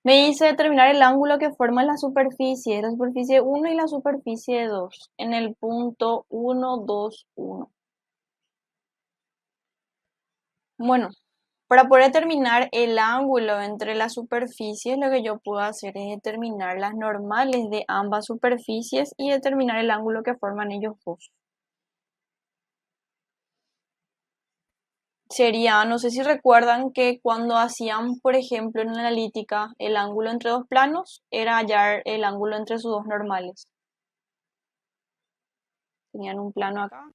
Speaker 1: Me dice determinar el ángulo que forma la superficie 1 y la superficie 2 en el punto 1, 2, 1. Bueno, para poder determinar el ángulo entre las superficies, lo que yo puedo hacer es determinar las normales de ambas superficies y determinar el ángulo que forman ellos dos. Sería, no sé si recuerdan que cuando hacían, por ejemplo, en la analítica, el ángulo entre dos planos, era hallar el ángulo entre sus dos normales. Tenían un plano acá,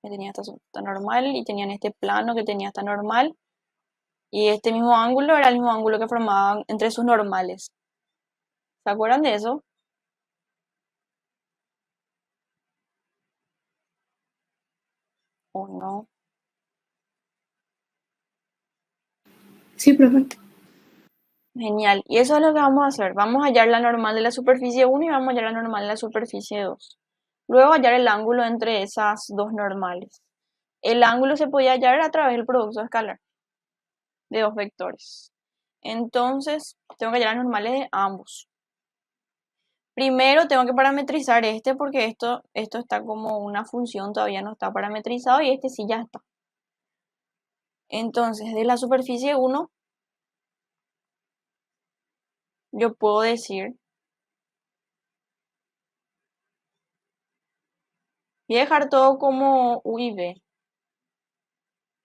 Speaker 1: que tenía esta normal, y tenían este plano que tenía esta normal, y este mismo ángulo era el mismo ángulo que formaban entre sus normales. ¿Se acuerdan de eso? ¿O no?
Speaker 3: Sí, profe.
Speaker 1: Genial. Y eso es lo que vamos a hacer. Vamos a hallar la normal de la superficie 1 y vamos a hallar la normal de la superficie 2. Luego hallar el ángulo entre esas dos normales. El ángulo se podía hallar a través del producto escalar de dos vectores. Entonces, tengo que hallar las normales de ambos. Primero tengo que parametrizar este porque esto está como una función, todavía no está parametrizado y este sí ya está. Entonces, de la superficie 1, yo puedo decir, voy a dejar todo como U y V,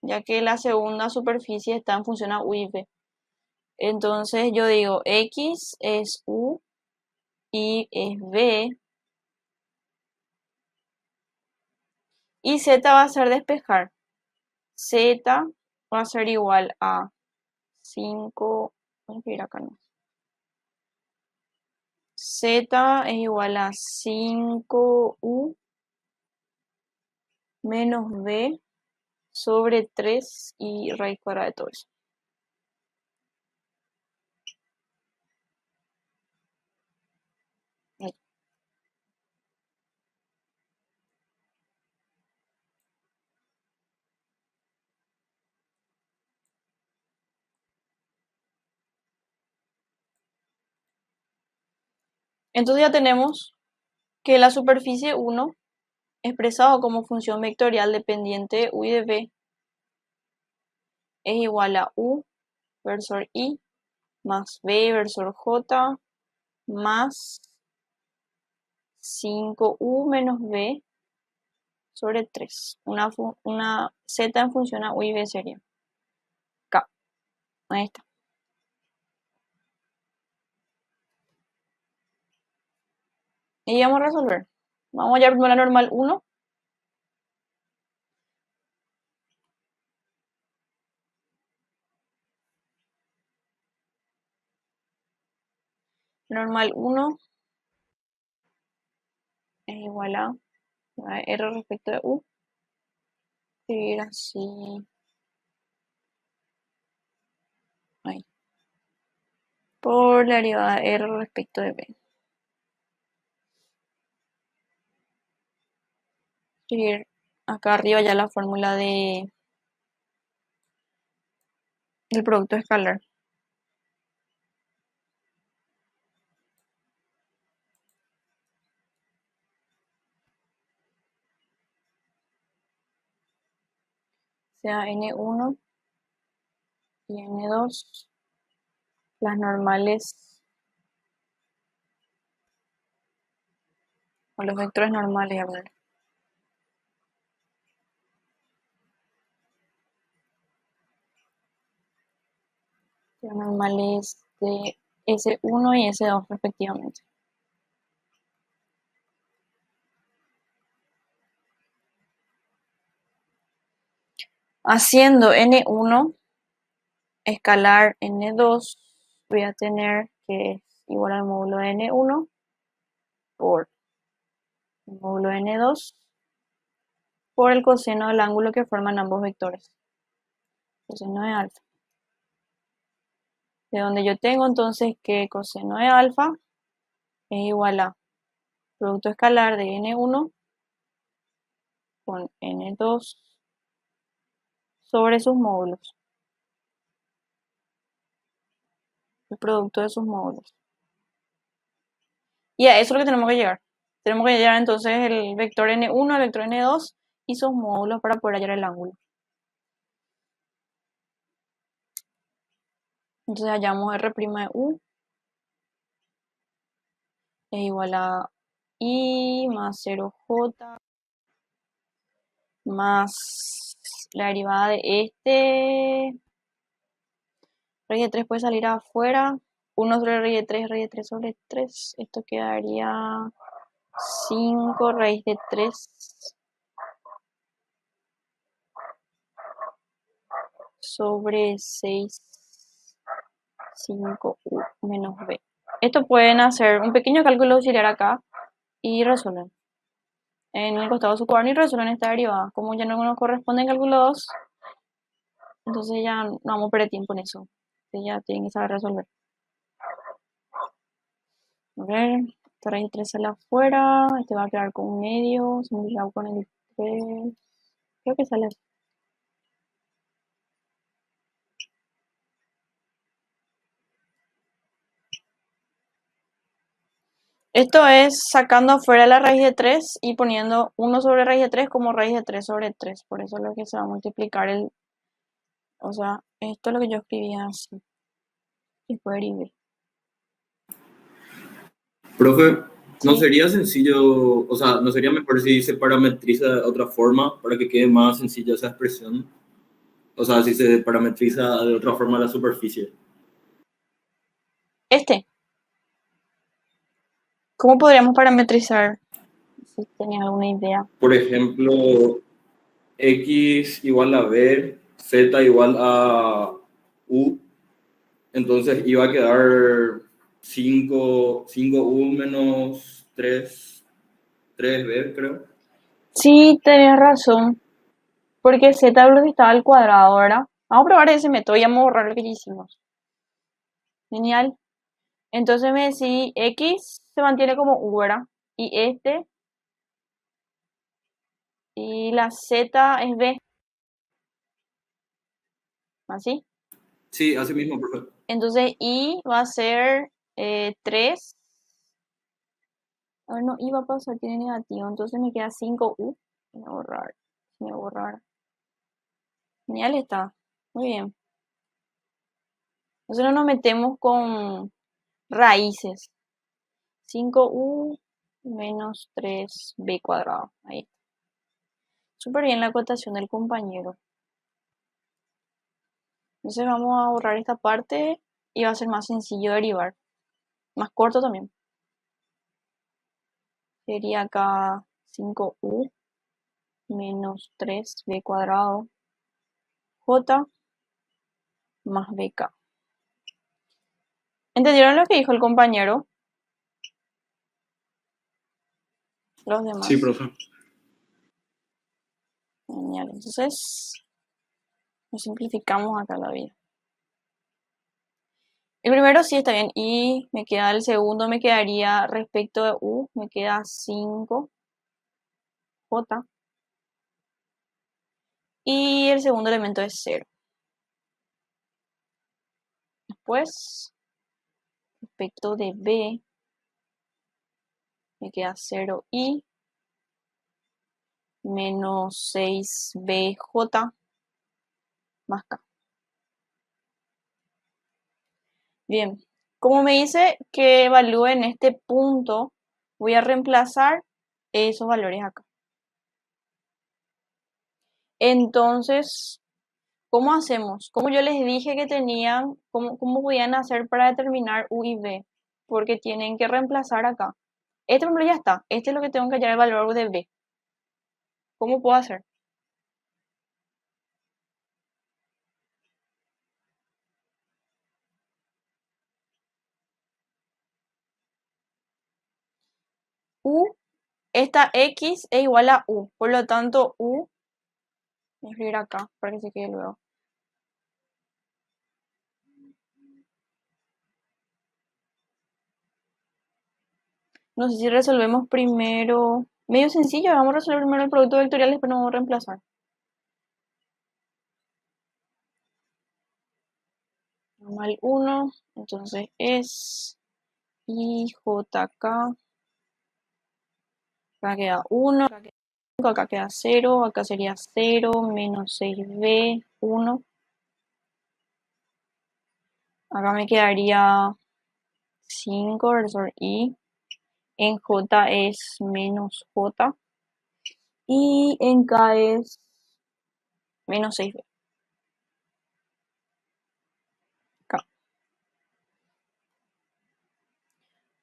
Speaker 1: ya que la segunda superficie está en función a U y V. Entonces yo digo X es U, Y es V, y Z va a ser despejar. Z va a ser igual a 5, voy a escribir acá, no. Z es igual a 5U menos V sobre 3 y raíz cuadrada de todo eso. Ahí. Entonces ya tenemos que la superficie 1, expresado como función vectorial dependiente U y de V, es igual a U versor I más V versor J más 5U menos V sobre 3. Una Z en función a U y V sería K. Ahí está. Y vamos a resolver. Vamos ya primero a la normal 1. Normal 1 es igual a R respecto de U. Escribir así. Ahí. Por la derivada de R respecto de V. Escribir acá arriba ya la fórmula del producto escalar. Sea N1 y N2, las normales, o los vectores normales, a ver. Las normales de S1 y S2 respectivamente. Haciendo N1 escalar N2, voy a tener que es igual al módulo de N1 por el módulo de N2 por el coseno del ángulo que forman ambos vectores. Coseno de alfa. De donde yo tengo entonces que coseno de alfa es igual a producto escalar de N1 con N2 sobre sus módulos. El producto de sus módulos. Y a eso es lo que tenemos que llegar. Tenemos que llegar entonces el vector N1, el vector N2 y sus módulos para poder hallar el ángulo. Entonces hallamos R' de U es igual a I más 0J más la derivada de este. Raíz de 3 puede salir afuera. 1 sobre raíz de 3 sobre 3. Esto quedaría 5 raíz de 3 sobre 6, 5U menos B. Esto pueden hacer un pequeño cálculo auxiliar acá y resuelven. En el costado de su cuaderno y resuelven esta derivada. Como ya no nos corresponde en cálculo 2, entonces ya no vamos a perder tiempo en eso. Entonces ya tienen que saber resolver. A ver, esta raíz de 3 sale afuera. Este va a quedar con un medio. Se multiplica con el 3. Creo que sale así. Esto es sacando afuera la raíz de 3 y poniendo 1 sobre raíz de 3 como raíz de 3 sobre 3. Por eso es lo que se va a multiplicar O sea, esto es lo que yo escribía así. Y poder y B.
Speaker 7: Profe, ¿no
Speaker 1: Sí.
Speaker 7: sería sencillo, o sea, no sería mejor si se parametriza de otra forma para que quede más sencilla esa expresión? O sea, si se parametriza de otra forma la superficie.
Speaker 1: ¿Cómo podríamos parametrizar? Si tenía alguna idea.
Speaker 7: Por ejemplo, X igual a B, Z igual a U, entonces iba a quedar 5U menos 3B, creo.
Speaker 1: Sí, tenés razón. Porque Z estaba al cuadrado, ¿verdad? Vamos a probar ese método y vamos a borrar lo que ya hicimos. Genial. Entonces me decís, X se mantiene como U, ¿verdad? Y la Z es B. ¿Así?
Speaker 7: Sí, así mismo, profe.
Speaker 1: Entonces I va a ser 3. A ver, no, I va a pasar, tiene negativo. Entonces me queda 5U. Voy a borrar. Voy a borrar. Genial está. Muy bien. Nosotros nos metemos con raíces. 5U menos 3B cuadrado. Ahí está. Súper bien la acotación del compañero. Entonces vamos a borrar esta parte y va a ser más sencillo derivar. Más corto también. Sería acá 5U menos 3B cuadrado J más BK. ¿Entendieron lo que dijo el compañero? Los demás.
Speaker 5: Sí, profe.
Speaker 1: Genial. Entonces, nos simplificamos acá la vida. El primero sí está bien. Y me queda el segundo, me quedaría respecto de U, me queda 5J. Y el segundo elemento es 0. Después, respecto de B, me queda 0I menos 6BJ más K. Bien, como me dice que evalúe en este punto, voy a reemplazar esos valores acá. Entonces, ¿cómo hacemos? Como yo les dije que tenían, ¿cómo podían hacer para determinar U y B? Porque tienen que reemplazar acá. Este, por ejemplo, ya está. Este es lo que tengo que hallar el valor de B. ¿Cómo puedo hacer? U, esta X es igual a U. Por lo tanto, U, voy a escribir acá para que se quede luego. No sé si resolvemos primero. Medio sencillo, vamos a resolver primero el producto vectorial y después nos vamos a reemplazar. Normal 1, entonces es IJK. Acá queda 1, acá queda 0, acá sería 0 menos 6B, 1. Acá me quedaría 5 versor I. En J es menos J. Y en K es menos 6B. K.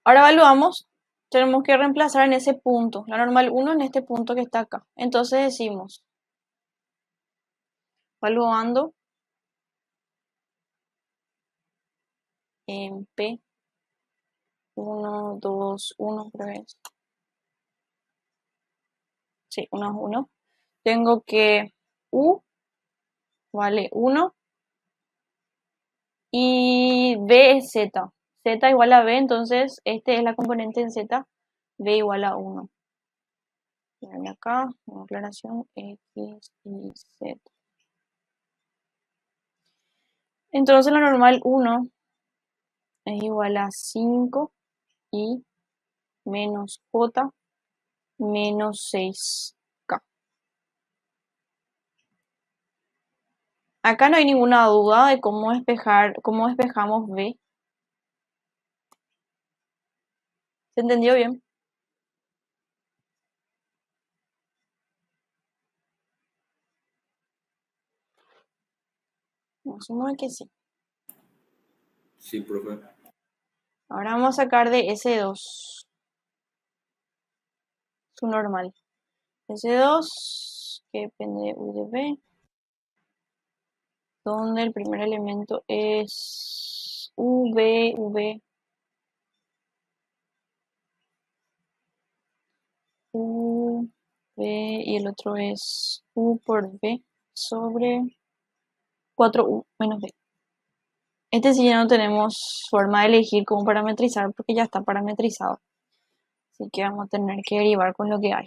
Speaker 1: Ahora evaluamos. Tenemos que reemplazar en ese punto. La normal 1 en este punto que está acá. Entonces decimos, evaluando en P 1, 2, 1, creo que es. Sí, 1 es 1. Tengo que U vale 1 y B es Z. Z igual a B, entonces este es la componente en Z. B igual a 1. Ven acá, una aclaración, X y Z. Entonces la normal 1 es igual a 5 y menos J menos 6K. Acá no hay ninguna duda de cómo despejamos B. ¿Se entendió bien? Asumo que sí.
Speaker 7: Sí, profe.
Speaker 1: Ahora vamos a sacar de S2 su normal. S2 que depende de U de B, donde el primer elemento es V, V, U, B y el otro es U por B sobre 4U menos B. Este sí ya no tenemos forma de elegir cómo parametrizar porque ya está parametrizado. Así que vamos a tener que derivar con lo que hay.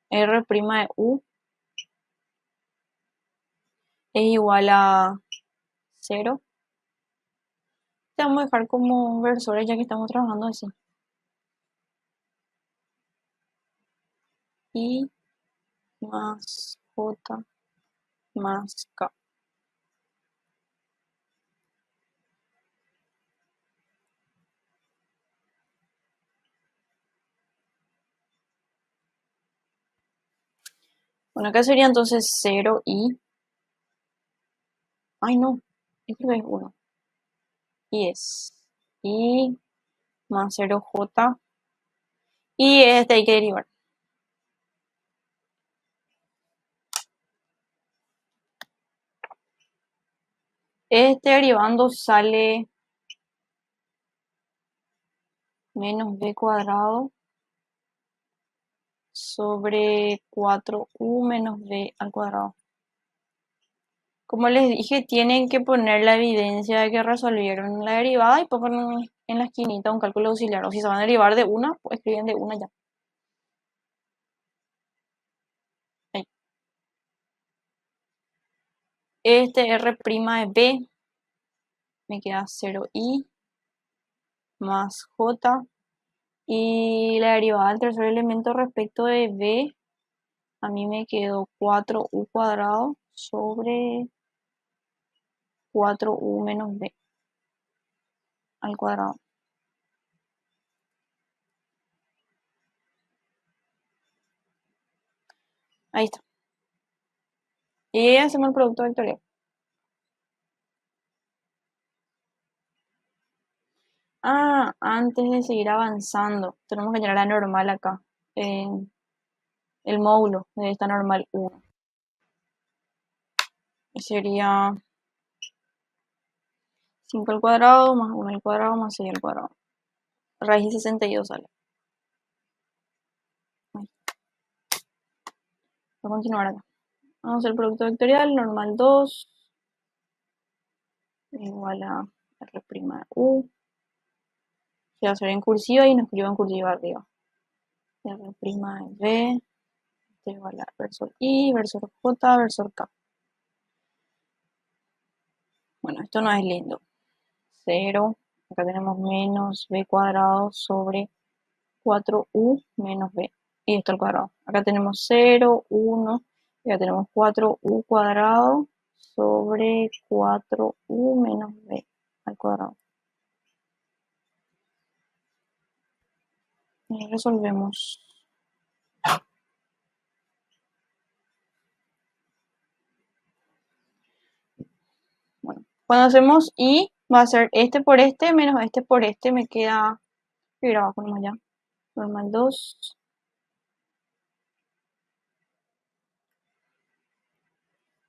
Speaker 1: R' de U es igual a 0. Te vamos a dejar como versores ya que estamos trabajando así. I más J más K. Bueno, acá sería entonces 0i. Ay, no. Yo creo que es 1. Y es i más 0j. Y este hay que derivar. Este derivando sale menos b cuadrado sobre 4u menos b al cuadrado. Como les dije, tienen que poner la evidencia de que resolvieron la derivada y pongan en la esquinita un cálculo auxiliar. O si se van a derivar de una, pues escriben de una ya. Ahí. Este R' de B me queda 0i más j. Y la derivada del tercer elemento respecto de B, a mí me quedó 4u cuadrado sobre 4u menos b al cuadrado. Ahí está. Y hacemos el producto vectorial. Antes de seguir avanzando, tenemos que llenar la normal acá. El módulo de esta normal 1. Y sería 5 al cuadrado más 1 al cuadrado más 6 al cuadrado. Raíz de 62 sale. Ahí. Voy a continuar acá. Vamos a hacer el producto vectorial, normal 2 igual a R' de U. Se va a hacer en cursiva y nos escribo en cursiva arriba. R' de B, esto igual a versor I, versor J, versor K. Bueno, esto no es lindo. 0, acá tenemos menos b cuadrado sobre 4u menos b. Y esto al cuadrado. Acá tenemos 0, 1, y acá tenemos 4u cuadrado sobre 4u menos b al cuadrado. Y resolvemos. Bueno, cuando hacemos y va a ser este por este menos este por este, me queda, ir abajo nomás ya, normal 2,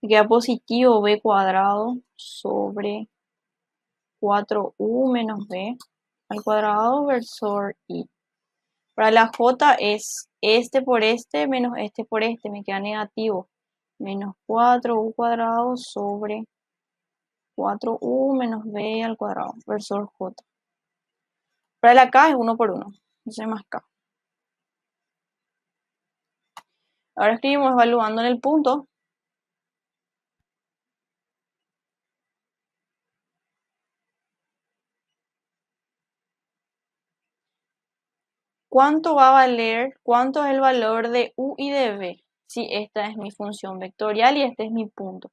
Speaker 1: me queda positivo b cuadrado sobre 4u menos b al cuadrado versor i. Para la j es este por este menos este por este, me queda negativo, menos 4u cuadrado sobre 4u menos b al cuadrado versor j. Para la k es 1 por 1, entonces más k. Ahora escribimos evaluando en el punto. ¿Cuánto va a valer? ¿Cuánto es el valor de u y de b? Si esta es mi función vectorial y este es mi punto.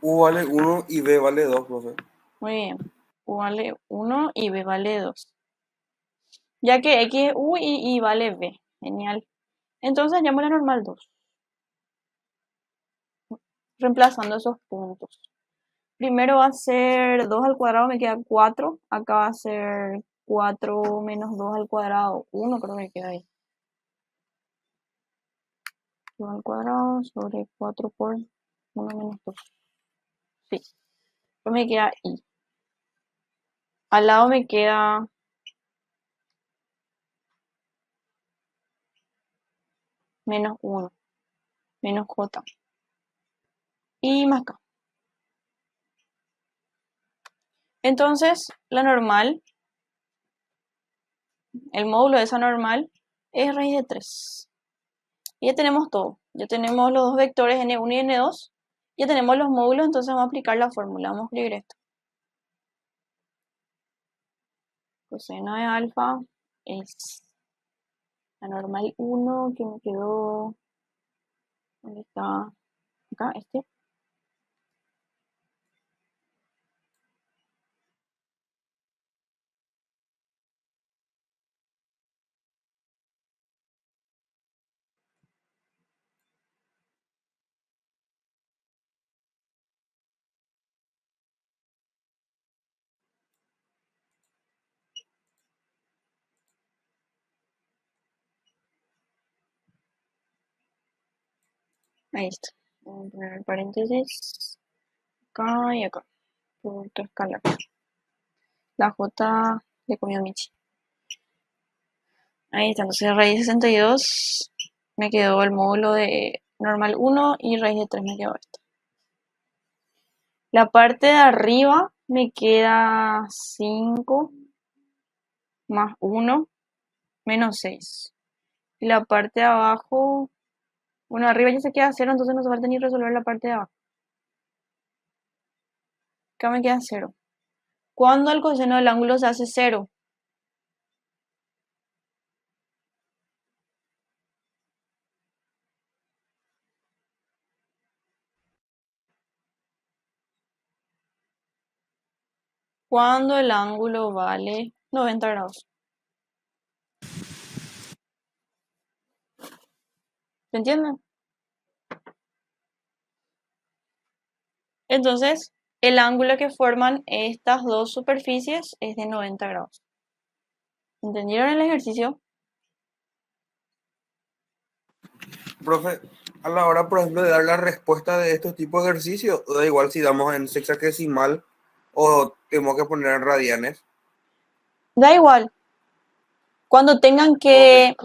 Speaker 6: U vale 1 y B vale 2, profe.
Speaker 1: Muy bien. U vale 1 y B vale 2. Ya que X es U y Y vale B. Genial. Entonces hallamos la normal 2. Reemplazando esos puntos. Primero va a ser 2 al cuadrado, me queda 4. Acá va a ser 4 menos 2 al cuadrado. 1 creo que queda ahí. 2 al cuadrado sobre 4 por 1 menos 2. Sí. Después me queda Y. Al lado me queda menos 1. Menos J. Y más K. Entonces, la normal, el módulo de esa normal, es raíz de 3. Y ya tenemos todo. Ya tenemos los dos vectores n1 y n2. Ya tenemos los módulos, entonces vamos a aplicar la fórmula. Vamos a escribir esto. Coseno de alfa es la normal 1 que me quedó. ¿Dónde está? Acá, este. Ahí está. Vamos a poner paréntesis acá y acá. Punto escalar. La J de comió Michi. Ahí está. Entonces raíz de 62 me quedó el módulo de normal 1 y raíz de 3 me quedó esto. La parte de arriba me queda 5 más 1 menos 6. Y la parte de abajo, bueno, arriba ya se queda 0, entonces no hace falta ni resolver la parte de abajo. Acá me queda 0. ¿Cuándo el coseno del ángulo se hace 0? Cuando el ángulo vale 90 grados. ¿Se entiende? Entonces, el ángulo que forman estas dos superficies es de 90 grados. ¿Entendieron el ejercicio?
Speaker 6: Profe, a la hora, por ejemplo, de dar la respuesta de estos tipos de ejercicios, da igual si damos en sexagesimal o tenemos que poner en radianes.
Speaker 1: Da igual. Cuando tengan que,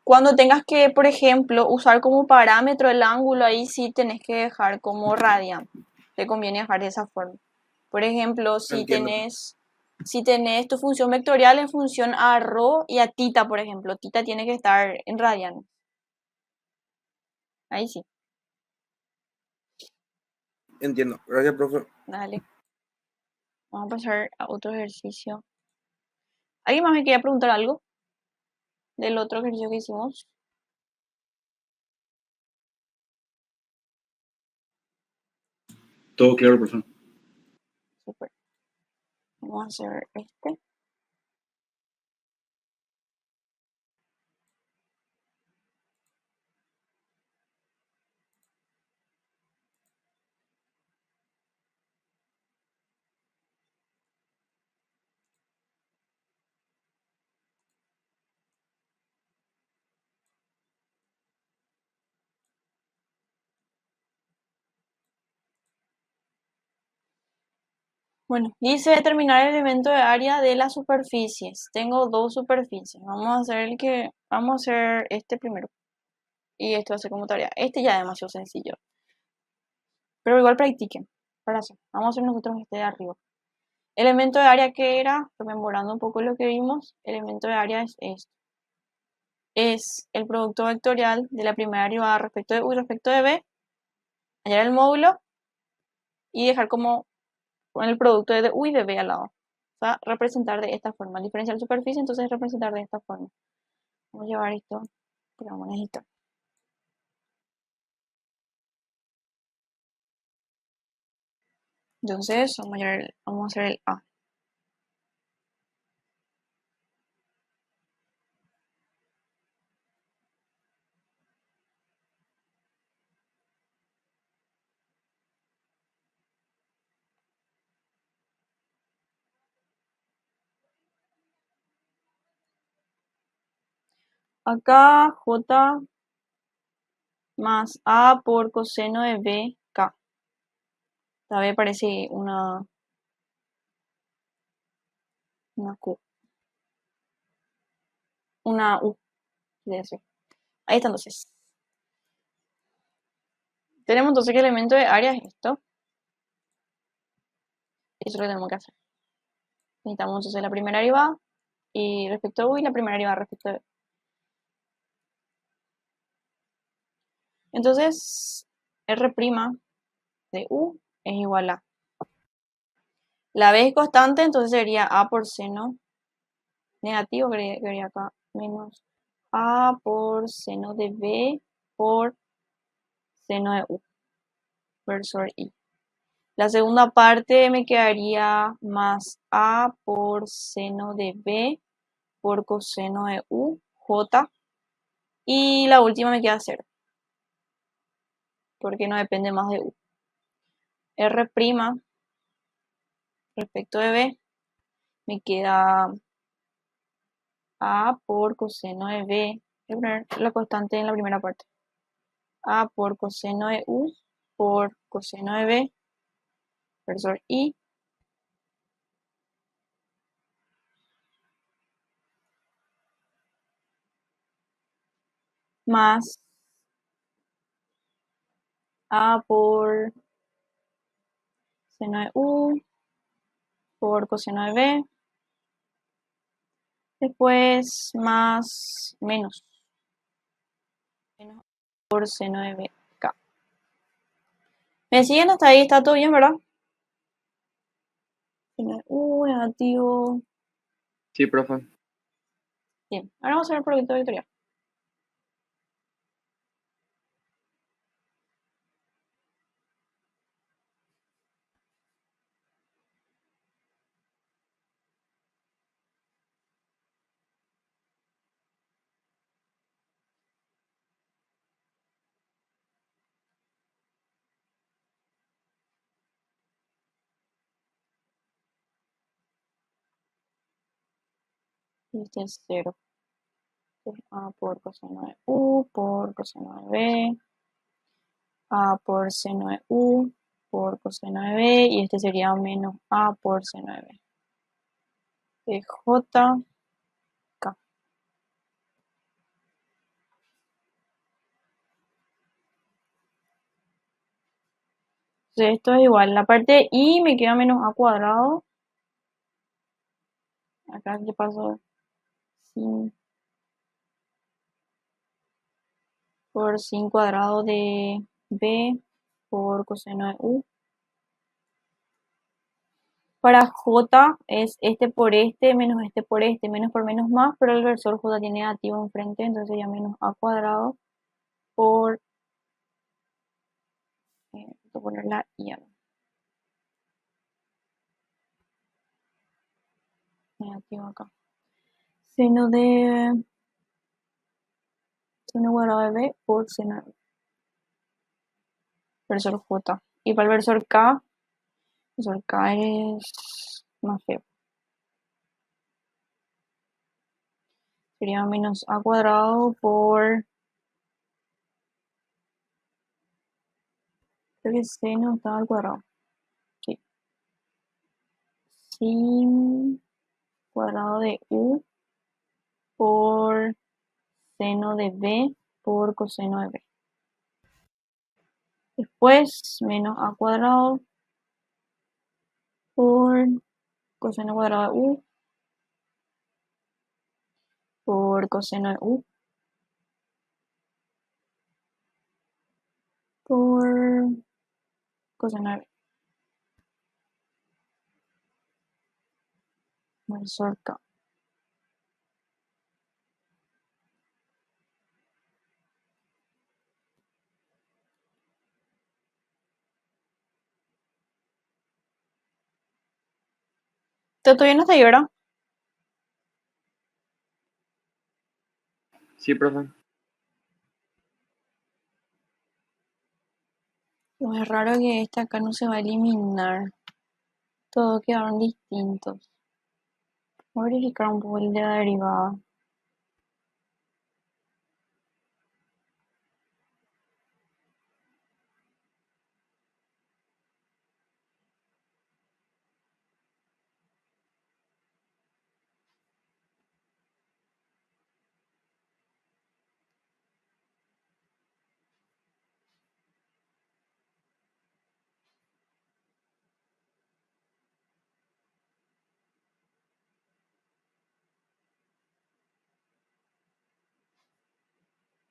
Speaker 1: cuando tengas que, por ejemplo, usar como parámetro el ángulo, ahí sí tenés que dejar como radian. Te conviene dejar de esa forma. Por ejemplo,
Speaker 6: Entiendo.
Speaker 1: si tenés tu función vectorial en función a rho y a tita, por ejemplo, tita tiene que estar en radian. Ahí sí.
Speaker 6: Entiendo. Gracias, profe.
Speaker 1: Dale. Vamos a pasar a otro ejercicio. ¿Alguien más me quería preguntar algo del otro ejercicio que hicimos?
Speaker 5: Todo claro, profe.
Speaker 1: Super. Vamos a hacer este. Bueno, dice determinar el elemento de área de las superficies. Tengo dos superficies. Vamos a hacer este primero. Y esto va a ser como tarea. Este ya es demasiado sencillo. Pero igual practiquen para hacer. Vamos a hacer nosotros este de arriba. Elemento de área que era, rememorando un poco lo que vimos, elemento de área es esto. Es el producto vectorial de la primera derivada respecto de u y respecto de b, hallar el módulo y dejar como con el producto de u y de b al lado. O sea, representar de esta forma. Diferencial superficie, entonces representar de esta forma. Vamos a llevar esto, porque vamos a necesitar. Entonces, vamos a hacer el A. Acá J más A por coseno de B, K. La B parece una Q. Una U, quiere decir. Ahí está entonces. Tenemos entonces que el elemento de área es esto. Eso es lo que tenemos que hacer. Necesitamos entonces la primera derivada y respecto a U y la primera derivada respecto a B. Entonces, R' de U es igual a. La B es constante, entonces sería A por seno negativo, que sería acá, menos A por seno de B por seno de U, versor I. La segunda parte me quedaría más A por seno de B por coseno de U, J. Y la última me queda 0, porque no depende más de U. R' respecto de B me queda A por coseno de B. Voy a poner la constante en la primera parte. A por coseno de U por coseno de B, versor I, más A por seno de U por coseno de B, después más menos por seno de B, K. ¿Me siguen hasta ahí? ¿Está todo bien, verdad? Seno de U negativo.
Speaker 2: Sí, profe.
Speaker 1: Bien, ahora vamos a ver el producto vectorial. Este es 0. A por coseno de U por coseno de B. A por seno de U por coseno de B. Y este sería menos A por seno de B. De J, K. Entonces esto es igual. La parte de I me queda menos A cuadrado. Acá le paso sin por sin cuadrado de B por coseno de U. Para J es este por este menos este por este, menos por menos más, pero el versor J tiene negativo enfrente, entonces sería menos A cuadrado por, voy a poner la I acá, negativo acá. Seno cuadrado de B por seno de U. Versor J. Y para el versor K es más feo. Sería menos A cuadrado por, creo que seno está al cuadrado. Sí. Sin cuadrado de U por seno de B por coseno de B. Después, menos A cuadrado por coseno cuadrado de U por coseno de U por coseno de B. Versor K. ¿Todo bien hasta ahí, verdad?
Speaker 2: Sí, profe.
Speaker 1: Lo es raro que este acá no se va a eliminar. Todos quedaron distintos. Voy a verificar un poco el de la derivada.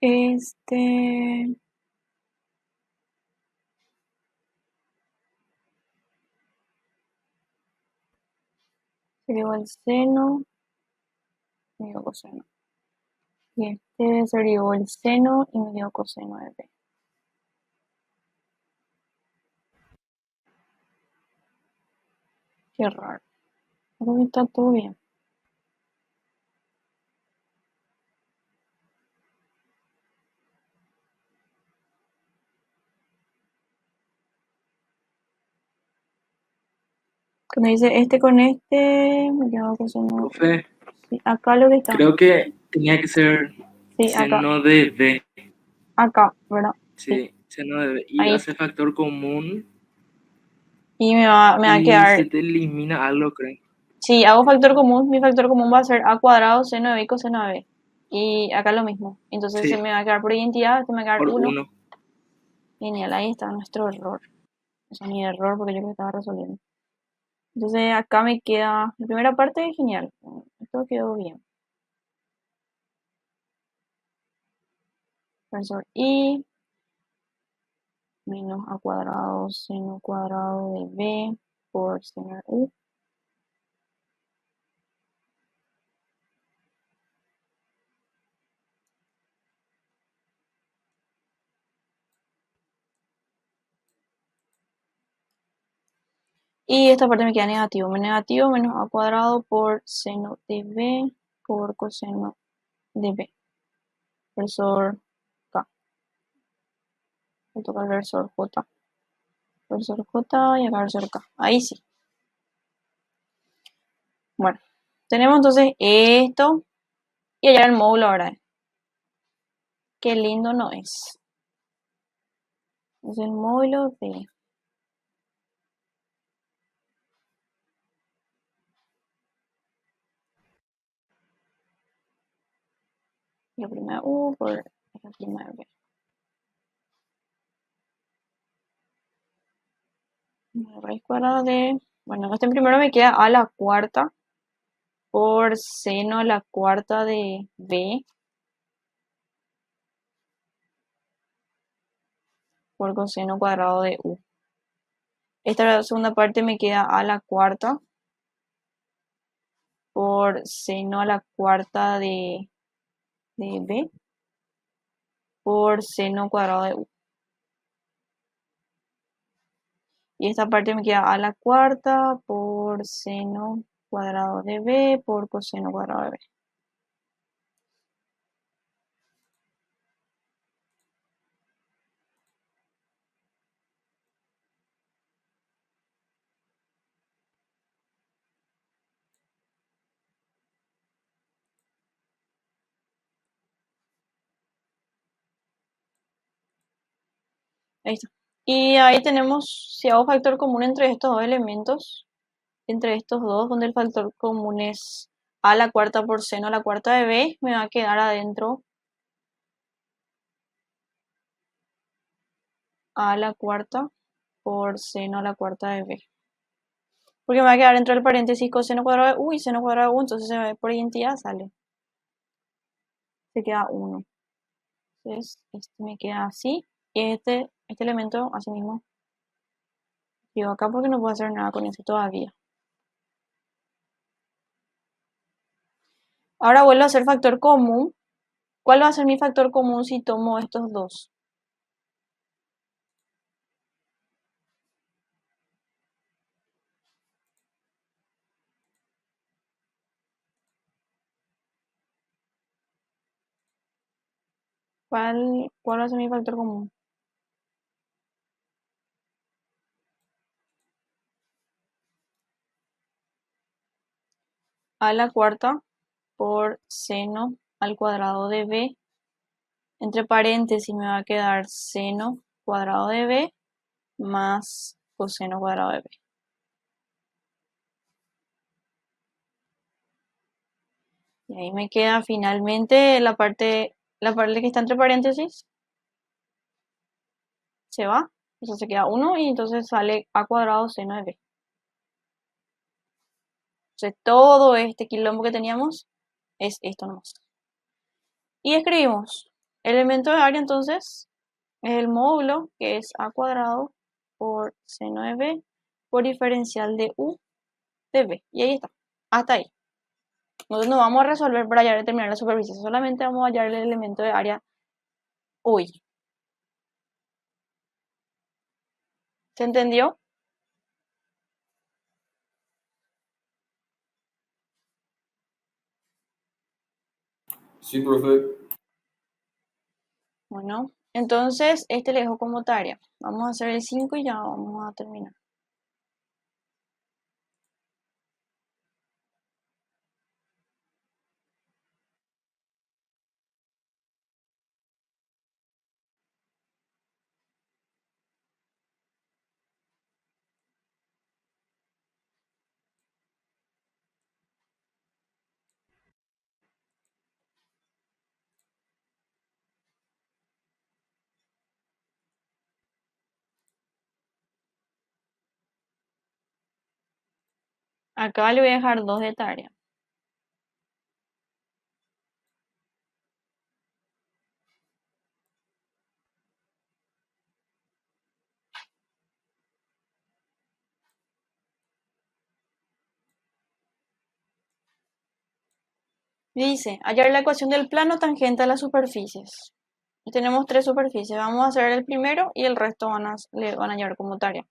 Speaker 1: Este... sería igual seno medio coseno. Y este sería igual seno y medio coseno de b. Qué raro. Creo que está todo bien. Cuando dice este con este, me quedo coseno.
Speaker 8: Profe,
Speaker 1: Sí, acá lo que está.
Speaker 8: creo que tenía que ser
Speaker 1: Sí, acá.
Speaker 8: seno de B.
Speaker 1: Acá, ¿verdad?
Speaker 8: Sí, seno de B. Y
Speaker 1: Ahí.
Speaker 8: hace factor común
Speaker 1: Y me va a
Speaker 8: y
Speaker 1: quedar.
Speaker 8: se te elimina algo, creo.
Speaker 1: Si hago factor común, mi factor común va a ser a cuadrado seno de b coseno de b. Y acá lo mismo. Entonces
Speaker 8: Sí.
Speaker 1: se me va a quedar por identidad, se me va a quedar
Speaker 8: Por
Speaker 1: 1.
Speaker 8: 1.
Speaker 1: Genial, ahí está nuestro error. O sea, mi error porque yo lo estaba resolviendo. Entonces acá me queda la primera parte, genial. Esto quedó bien. Profesor y menos a cuadrado seno cuadrado de b por seno de u. Y esta parte me queda negativo. Negativo menos a cuadrado por seno de b por coseno de b. Versor K. Me toca el versor J. Versor J y acá versor K. Ahí sí. Bueno, tenemos entonces esto. Y allá el módulo ahora. Qué lindo no es. Es el módulo de la primera U por la primera B. La raíz cuadrada de... Bueno, este primero me queda a la cuarta por seno a la cuarta de B por coseno cuadrado de U. Esta segunda parte me queda a la cuarta por seno a la cuarta de B por seno cuadrado de U. Y esta parte me queda a la cuarta por seno cuadrado de B por coseno cuadrado de B. Ahí está. Y ahí tenemos, si hago factor común entre estos dos elementos, entre estos dos, donde el factor común es a la cuarta por seno a la cuarta de B, me va a quedar adentro a la cuarta por seno a la cuarta de B. Porque me va a quedar dentro del paréntesis coseno cuadrado de U y seno cuadrado de U, entonces se ve por identidad sale. Se queda 1. Entonces, este me queda así. Y este elemento, así mismo, digo acá porque no puedo hacer nada con eso todavía. Ahora vuelvo a hacer factor común. ¿Cuál va a ser mi factor común si tomo estos dos? ¿Cuál va a ser mi factor común? A la cuarta por seno al cuadrado de b. Entre paréntesis me va a quedar seno cuadrado de b más coseno cuadrado de b. Y ahí me queda finalmente la parte que está entre paréntesis. Se va, o sea, se queda 1 y entonces sale a cuadrado seno de b. Entonces todo este quilombo que teníamos es esto nomás. Y escribimos, el elemento de área entonces es el módulo, que es a cuadrado por seno de b por diferencial de u de b. Y ahí está, hasta ahí. Nosotros no vamos a resolver para hallar determinar la superficie, solamente vamos a hallar el elemento de área hoy. ¿Se entendió?
Speaker 7: Sí, profe.
Speaker 1: Bueno, entonces este le dejo como tarea. Vamos a hacer el 5 y ya vamos a terminar. Acá le voy a dejar 2 de tarea. Dice, hallar la ecuación del plano tangente a las superficies. Y tenemos 3 superficies. Vamos a hacer el primero y el resto le van a llevar como tarea.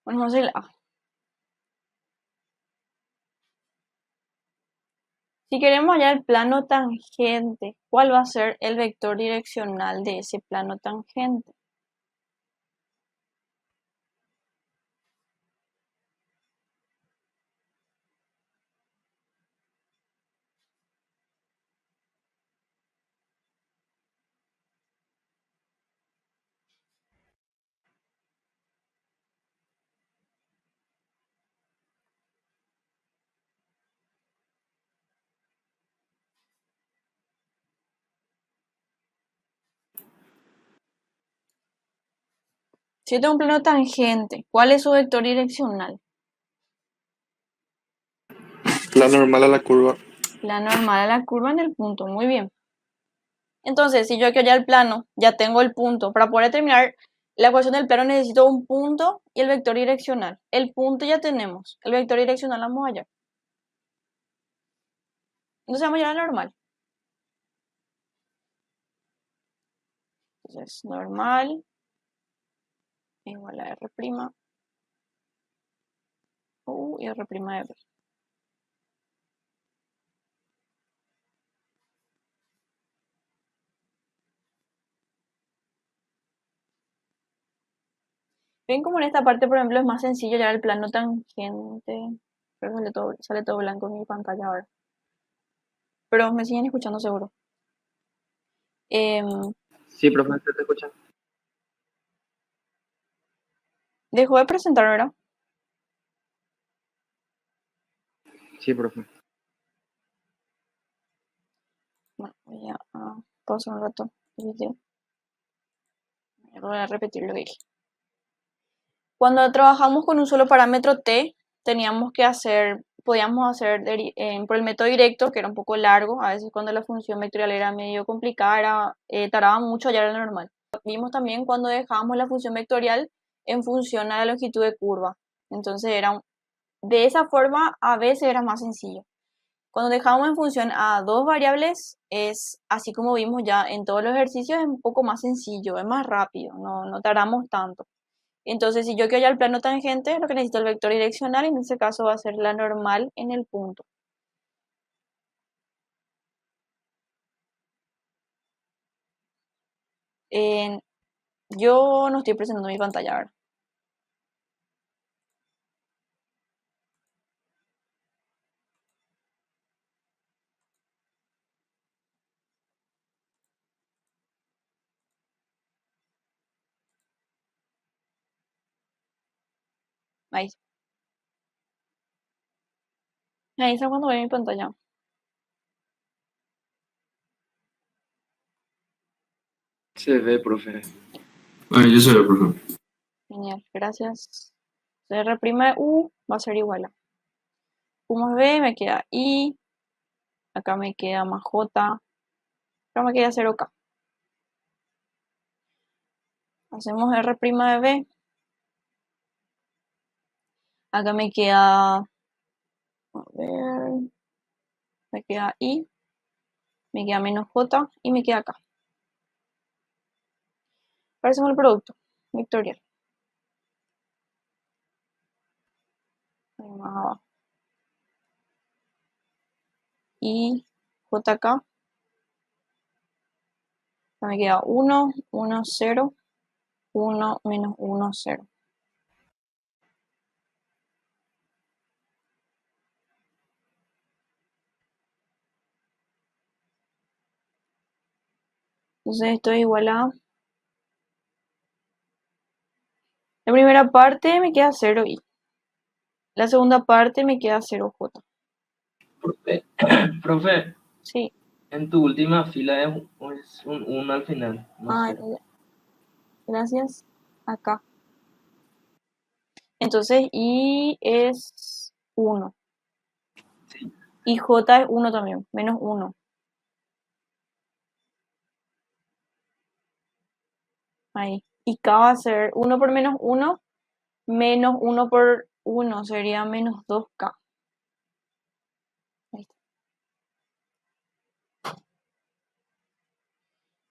Speaker 1: Bueno, vamos a hacer el A. Si queremos hallar el plano tangente, ¿cuál va a ser el vector direccional de ese plano tangente? Si yo tengo un plano tangente, ¿cuál es su vector direccional?
Speaker 9: La normal a la curva.
Speaker 1: La normal a la curva en el punto. Muy bien. Entonces, si yo quiero hallar el plano, ya tengo el punto. Para poder determinar la ecuación del plano necesito un punto y el vector direccional. El punto ya tenemos. El vector direccional vamos a hallar. Entonces vamos a hallar la normal. Entonces, normal igual a R' U y R' de B. Ven como en esta parte, por ejemplo, es más sencillo hallar el plano tangente. Pero sale todo blanco en mi pantalla ahora. Pero me siguen escuchando seguro.
Speaker 2: Sí, profe, ¿se te escucha?
Speaker 1: Dejó de presentar, ¿verdad?
Speaker 2: Sí, profe.
Speaker 1: Bueno, voy a pausar un rato el video. Voy a repetir lo que dije. Cuando trabajamos con un solo parámetro t, podíamos hacer por el método directo, que era un poco largo. A veces cuando la función vectorial era medio complicada, tardaba mucho hallar el normal. Vimos también cuando dejábamos la función vectorial en función a la longitud de curva. Entonces de esa forma a veces era más sencillo. Cuando dejamos en función a dos variables, es así como vimos ya en todos los ejercicios, es un poco más sencillo, es más rápido, no tardamos tanto. Entonces, si yo quiero hallar el plano tangente, lo que necesito es el vector direccional, y en ese caso va a ser la normal en el punto. Yo no estoy presentando mi pantalla ahora. Ahí. Ahí está cuando ve mi pantalla.
Speaker 8: Se ve, profe.
Speaker 7: Yo soy el profe.
Speaker 1: Genial, gracias. R' U va a ser igual a U más B, me queda I, acá me queda más J, acá me queda 0K. Hacemos R' de B. Acá me queda, a ver, me queda I, me queda menos J y me queda acá. Ahora hacemos el producto vectorial. Ahí más abajo. I, JK. Acá me queda 1, 1, 0, 1, menos 1, 0. Entonces esto es igual a... La primera parte me queda 0i. La segunda parte me queda 0j.
Speaker 8: Profe,
Speaker 1: Sí.
Speaker 8: en tu última fila es un 1 al final. No sé.
Speaker 1: Gracias. Acá. Entonces i es 1.
Speaker 8: Sí.
Speaker 1: Y j es 1 también, menos 1. Ahí. Y k va a ser 1 por menos 1, menos 1 por 1, sería menos 2k. Ahí está.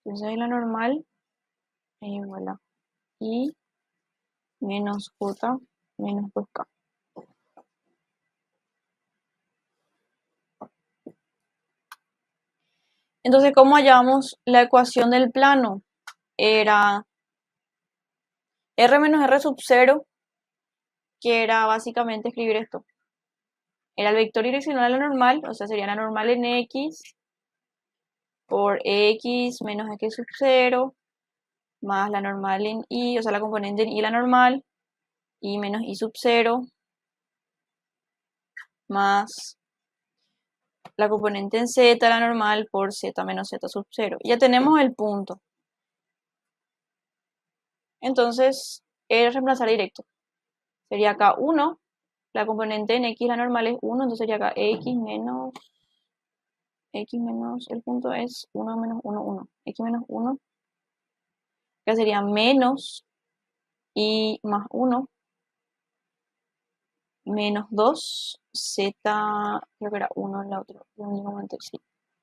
Speaker 1: Entonces ahí la normal es igual a i menos j menos 2k. Entonces, ¿cómo hallamos la ecuación del plano? Era r menos r sub 0, que era básicamente escribir esto. Era el vector direccional a la normal, o sea, sería la normal en x por x menos x sub 0, más la normal en y, o sea, la componente en y la normal, y menos y sub 0, más la componente en z, la normal, por z menos z sub 0. Ya tenemos el punto. Entonces, es reemplazar directo. Sería acá 1, la componente en x, la normal es 1, entonces sería acá x menos, el punto es 1 menos 1, 1. X menos 1, acá sería menos y más 1, menos 2, z, creo que era 1 en la otra, en el único momento, sí,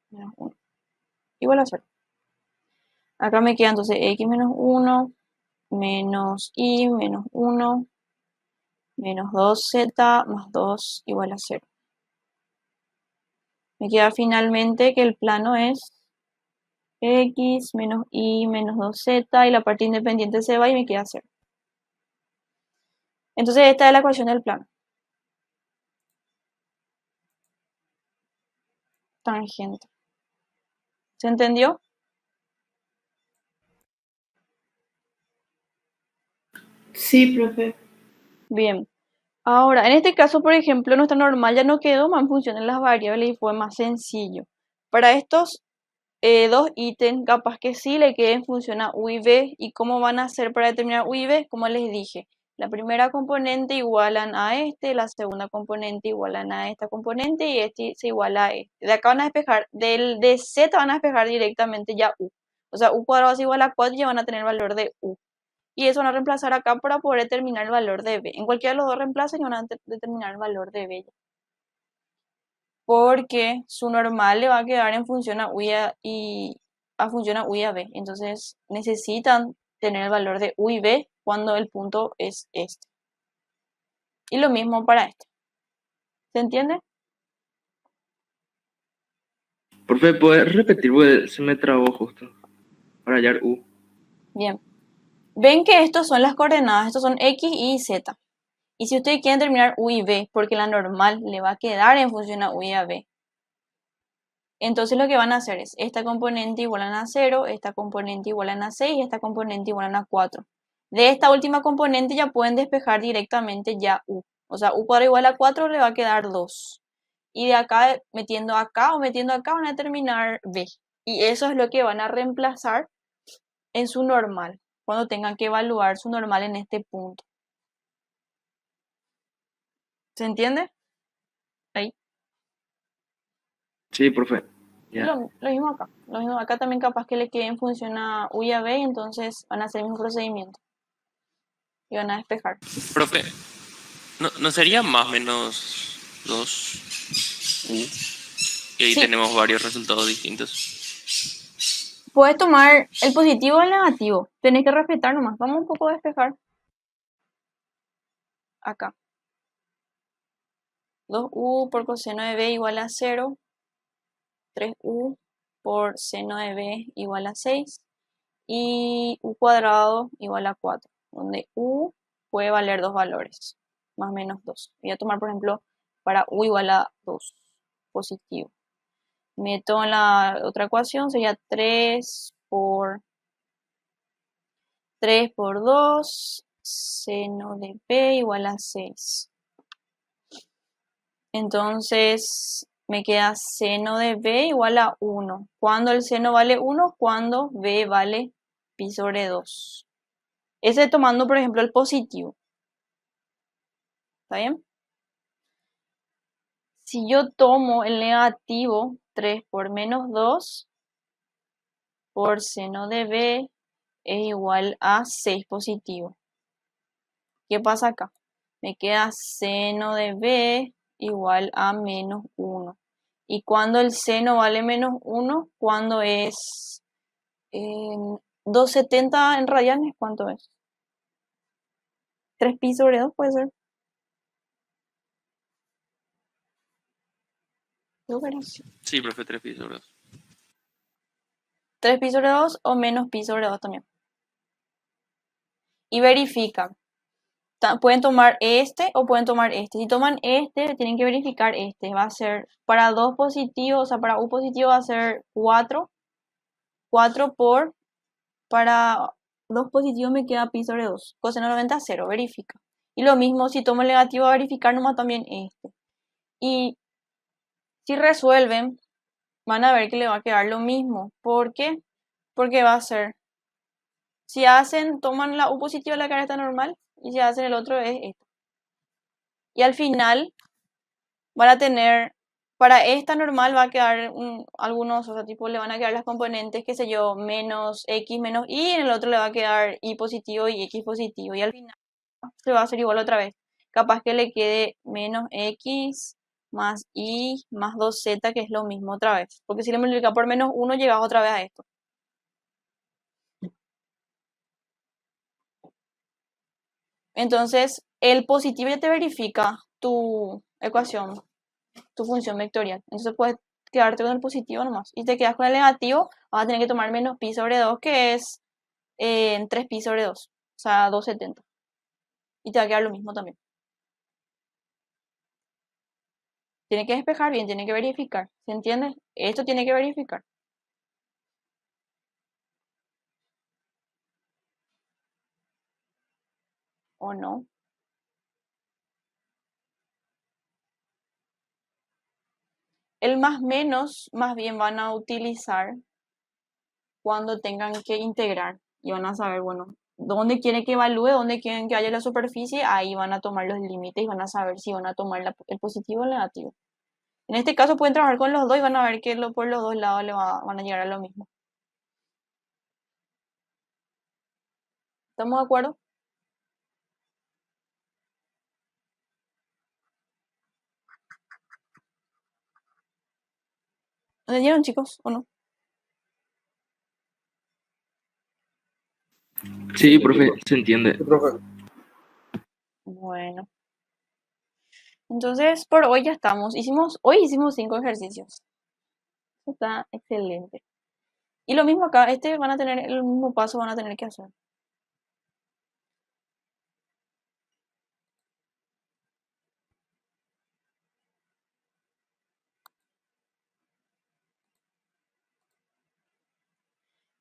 Speaker 1: menos 1. Igual a 0. Acá me queda entonces x menos 1, menos y menos 1, menos 2z más 2 igual a 0. Me queda finalmente que el plano es x menos y menos 2z y la parte independiente se va y me queda 0. Entonces esta es la ecuación del plano. Tangente. ¿Se entendió?
Speaker 3: Sí, profe.
Speaker 1: Bien. Ahora, en este caso, por ejemplo, nuestra normal ya no quedó más en función de las variables y fue más sencillo. Para estos dos ítems, capaz que sí le quede en función a u y b. ¿Y cómo van a hacer para determinar u y b? Como les dije, la primera componente igualan a este, la segunda componente igualan a esta componente y este se iguala a este. De acá van a despejar, de z van a despejar directamente ya u. O sea, u cuadrado es igual a 4 y ya van a tener valor de u. Y eso van a reemplazar acá para poder determinar el valor de b. En cualquiera de los dos reemplazos y van a determinar el valor de b. porque su normal le va a quedar en función a u a función a u y a b. Entonces necesitan tener el valor de u y b cuando el punto es este. Y lo mismo para este. ¿Se entiende?
Speaker 9: Profe, ¿puedes repetir? Porque se me trabó justo. Para hallar U.
Speaker 1: Bien. Ven que estos son las coordenadas, estos son x y z. Y si ustedes quieren terminar u y b, porque la normal le va a quedar en función a u y a b, entonces lo que van a hacer es esta componente igual a 0, esta componente igual a 6 y esta componente igual a 4. De esta última componente ya pueden despejar directamente ya u. O sea, u cuadrado igual a 4 le va a quedar 2. Y de acá, metiendo acá o metiendo acá, van a determinar b. Y eso es lo que van a reemplazar en su normal, cuando tengan que evaluar su normal en este punto. ¿Se entiende? Ahí.
Speaker 9: Sí, profe. Ya.
Speaker 1: Lo mismo acá. Lo mismo acá también capaz que le quede en función a u y a b, y entonces van a hacer el mismo procedimiento. Y van a despejar.
Speaker 4: Profe, ¿no sería más menos 2 U? Y ahí
Speaker 1: Sí.
Speaker 4: tenemos varios resultados distintos.
Speaker 1: Puedes tomar el positivo o el negativo. Tenés que respetar nomás. Vamos un poco a despejar. Acá. 2u por coseno de b igual a 0. 3u por seno de b igual a 6. Y u cuadrado igual a 4. Donde u puede valer dos valores. Más o menos 2. Voy a tomar, por ejemplo, para u igual a 2. Positivo. Meto en la otra ecuación. Sería 3 por 2, seno de b igual a 6. Entonces me queda seno de b igual a 1. ¿Cuándo el seno vale 1? Cuando b vale pi sobre 2. Ese tomando, por ejemplo, el positivo. ¿Está bien? Si yo tomo el negativo, 3 por menos 2 por seno de b es igual a 6 positivo. ¿Qué pasa acá? Me queda seno de b igual a menos 1. ¿Y cuando el seno vale menos 1? Cuando es 270 en radianes, ¿cuánto es? 3 pi sobre 2 puede ser. Creo que era así.
Speaker 4: Sí, profe, 3 pi sobre 2.
Speaker 1: 3 pi sobre 2 o menos pi sobre 2 también. Y verifican. Pueden tomar este o pueden tomar este. Si toman este, tienen que verificar este. Va a ser para 2 positivos, o sea, para u positivo va a ser 4. 4 por, para 2 positivos me queda pi sobre 2. Coseno 90, 0, verifica. Y lo mismo, si tomo el negativo, va a verificar nomás también este. Y si resuelven, van a ver que le va a quedar lo mismo. ¿Por qué? Porque va a ser, si hacen, toman la u positiva, la careta normal, y si hacen el otro es esto. Y al final van a tener, para esta normal va a quedar algunos, o sea, tipo le van a quedar las componentes, qué sé yo, menos x menos y, en el otro le va a quedar y positivo y x positivo. Y al final se va a hacer igual otra vez. Capaz que le quede menos x más y más 2z, que es lo mismo otra vez. Porque si le multiplica por menos 1, llegas otra vez a esto. Entonces, el positivo ya te verifica tu ecuación, tu función vectorial. Entonces puedes quedarte con el positivo nomás. Y te quedas con el negativo, vas a tener que tomar menos pi sobre 2, que es 3 pi sobre 2. O sea, 270. Y te va a quedar lo mismo también. Tiene que despejar bien, tiene que verificar. ¿Se entiende? Esto tiene que verificar. ¿O no? El más menos, más bien van a utilizar cuando tengan que integrar. Y van a saber, bueno, dónde quieren que evalúe, dónde quieren que haya la superficie, ahí van a tomar los límites y van a saber si van a tomar el positivo o el negativo. En este caso pueden trabajar con los dos y van a ver que por los dos lados van a llegar a lo mismo. ¿Estamos de acuerdo? ¿Entendieron, chicos, o no?
Speaker 9: Sí, profe, se entiende.
Speaker 6: Sí, profe.
Speaker 1: Bueno. Entonces, por hoy ya estamos. Hoy hicimos 5 ejercicios. Está excelente. Y lo mismo acá, van a tener el mismo paso, van a tener que hacer.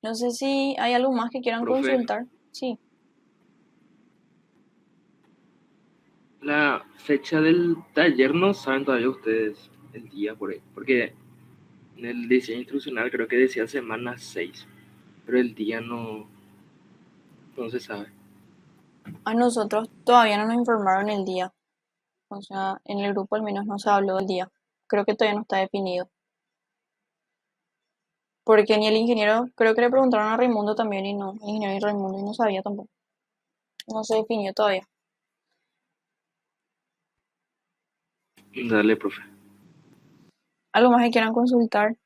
Speaker 1: No sé si hay algo más que quieran
Speaker 9: Profe,
Speaker 1: consultar. Sí.
Speaker 9: la fecha del taller no saben todavía ustedes el día por ahí, porque en el diseño instruccional creo que decía semana 6, pero el día no se sabe.
Speaker 1: A nosotros todavía no nos informaron el día. O sea, en el grupo al menos no se habló del día. Creo que todavía no está definido. Porque ni el ingeniero, creo que le preguntaron a Raimundo también y no, el ingeniero y Raimundo y no sabía tampoco. No se definió todavía.
Speaker 9: Dale, profe.
Speaker 1: ¿Algo más que quieran consultar?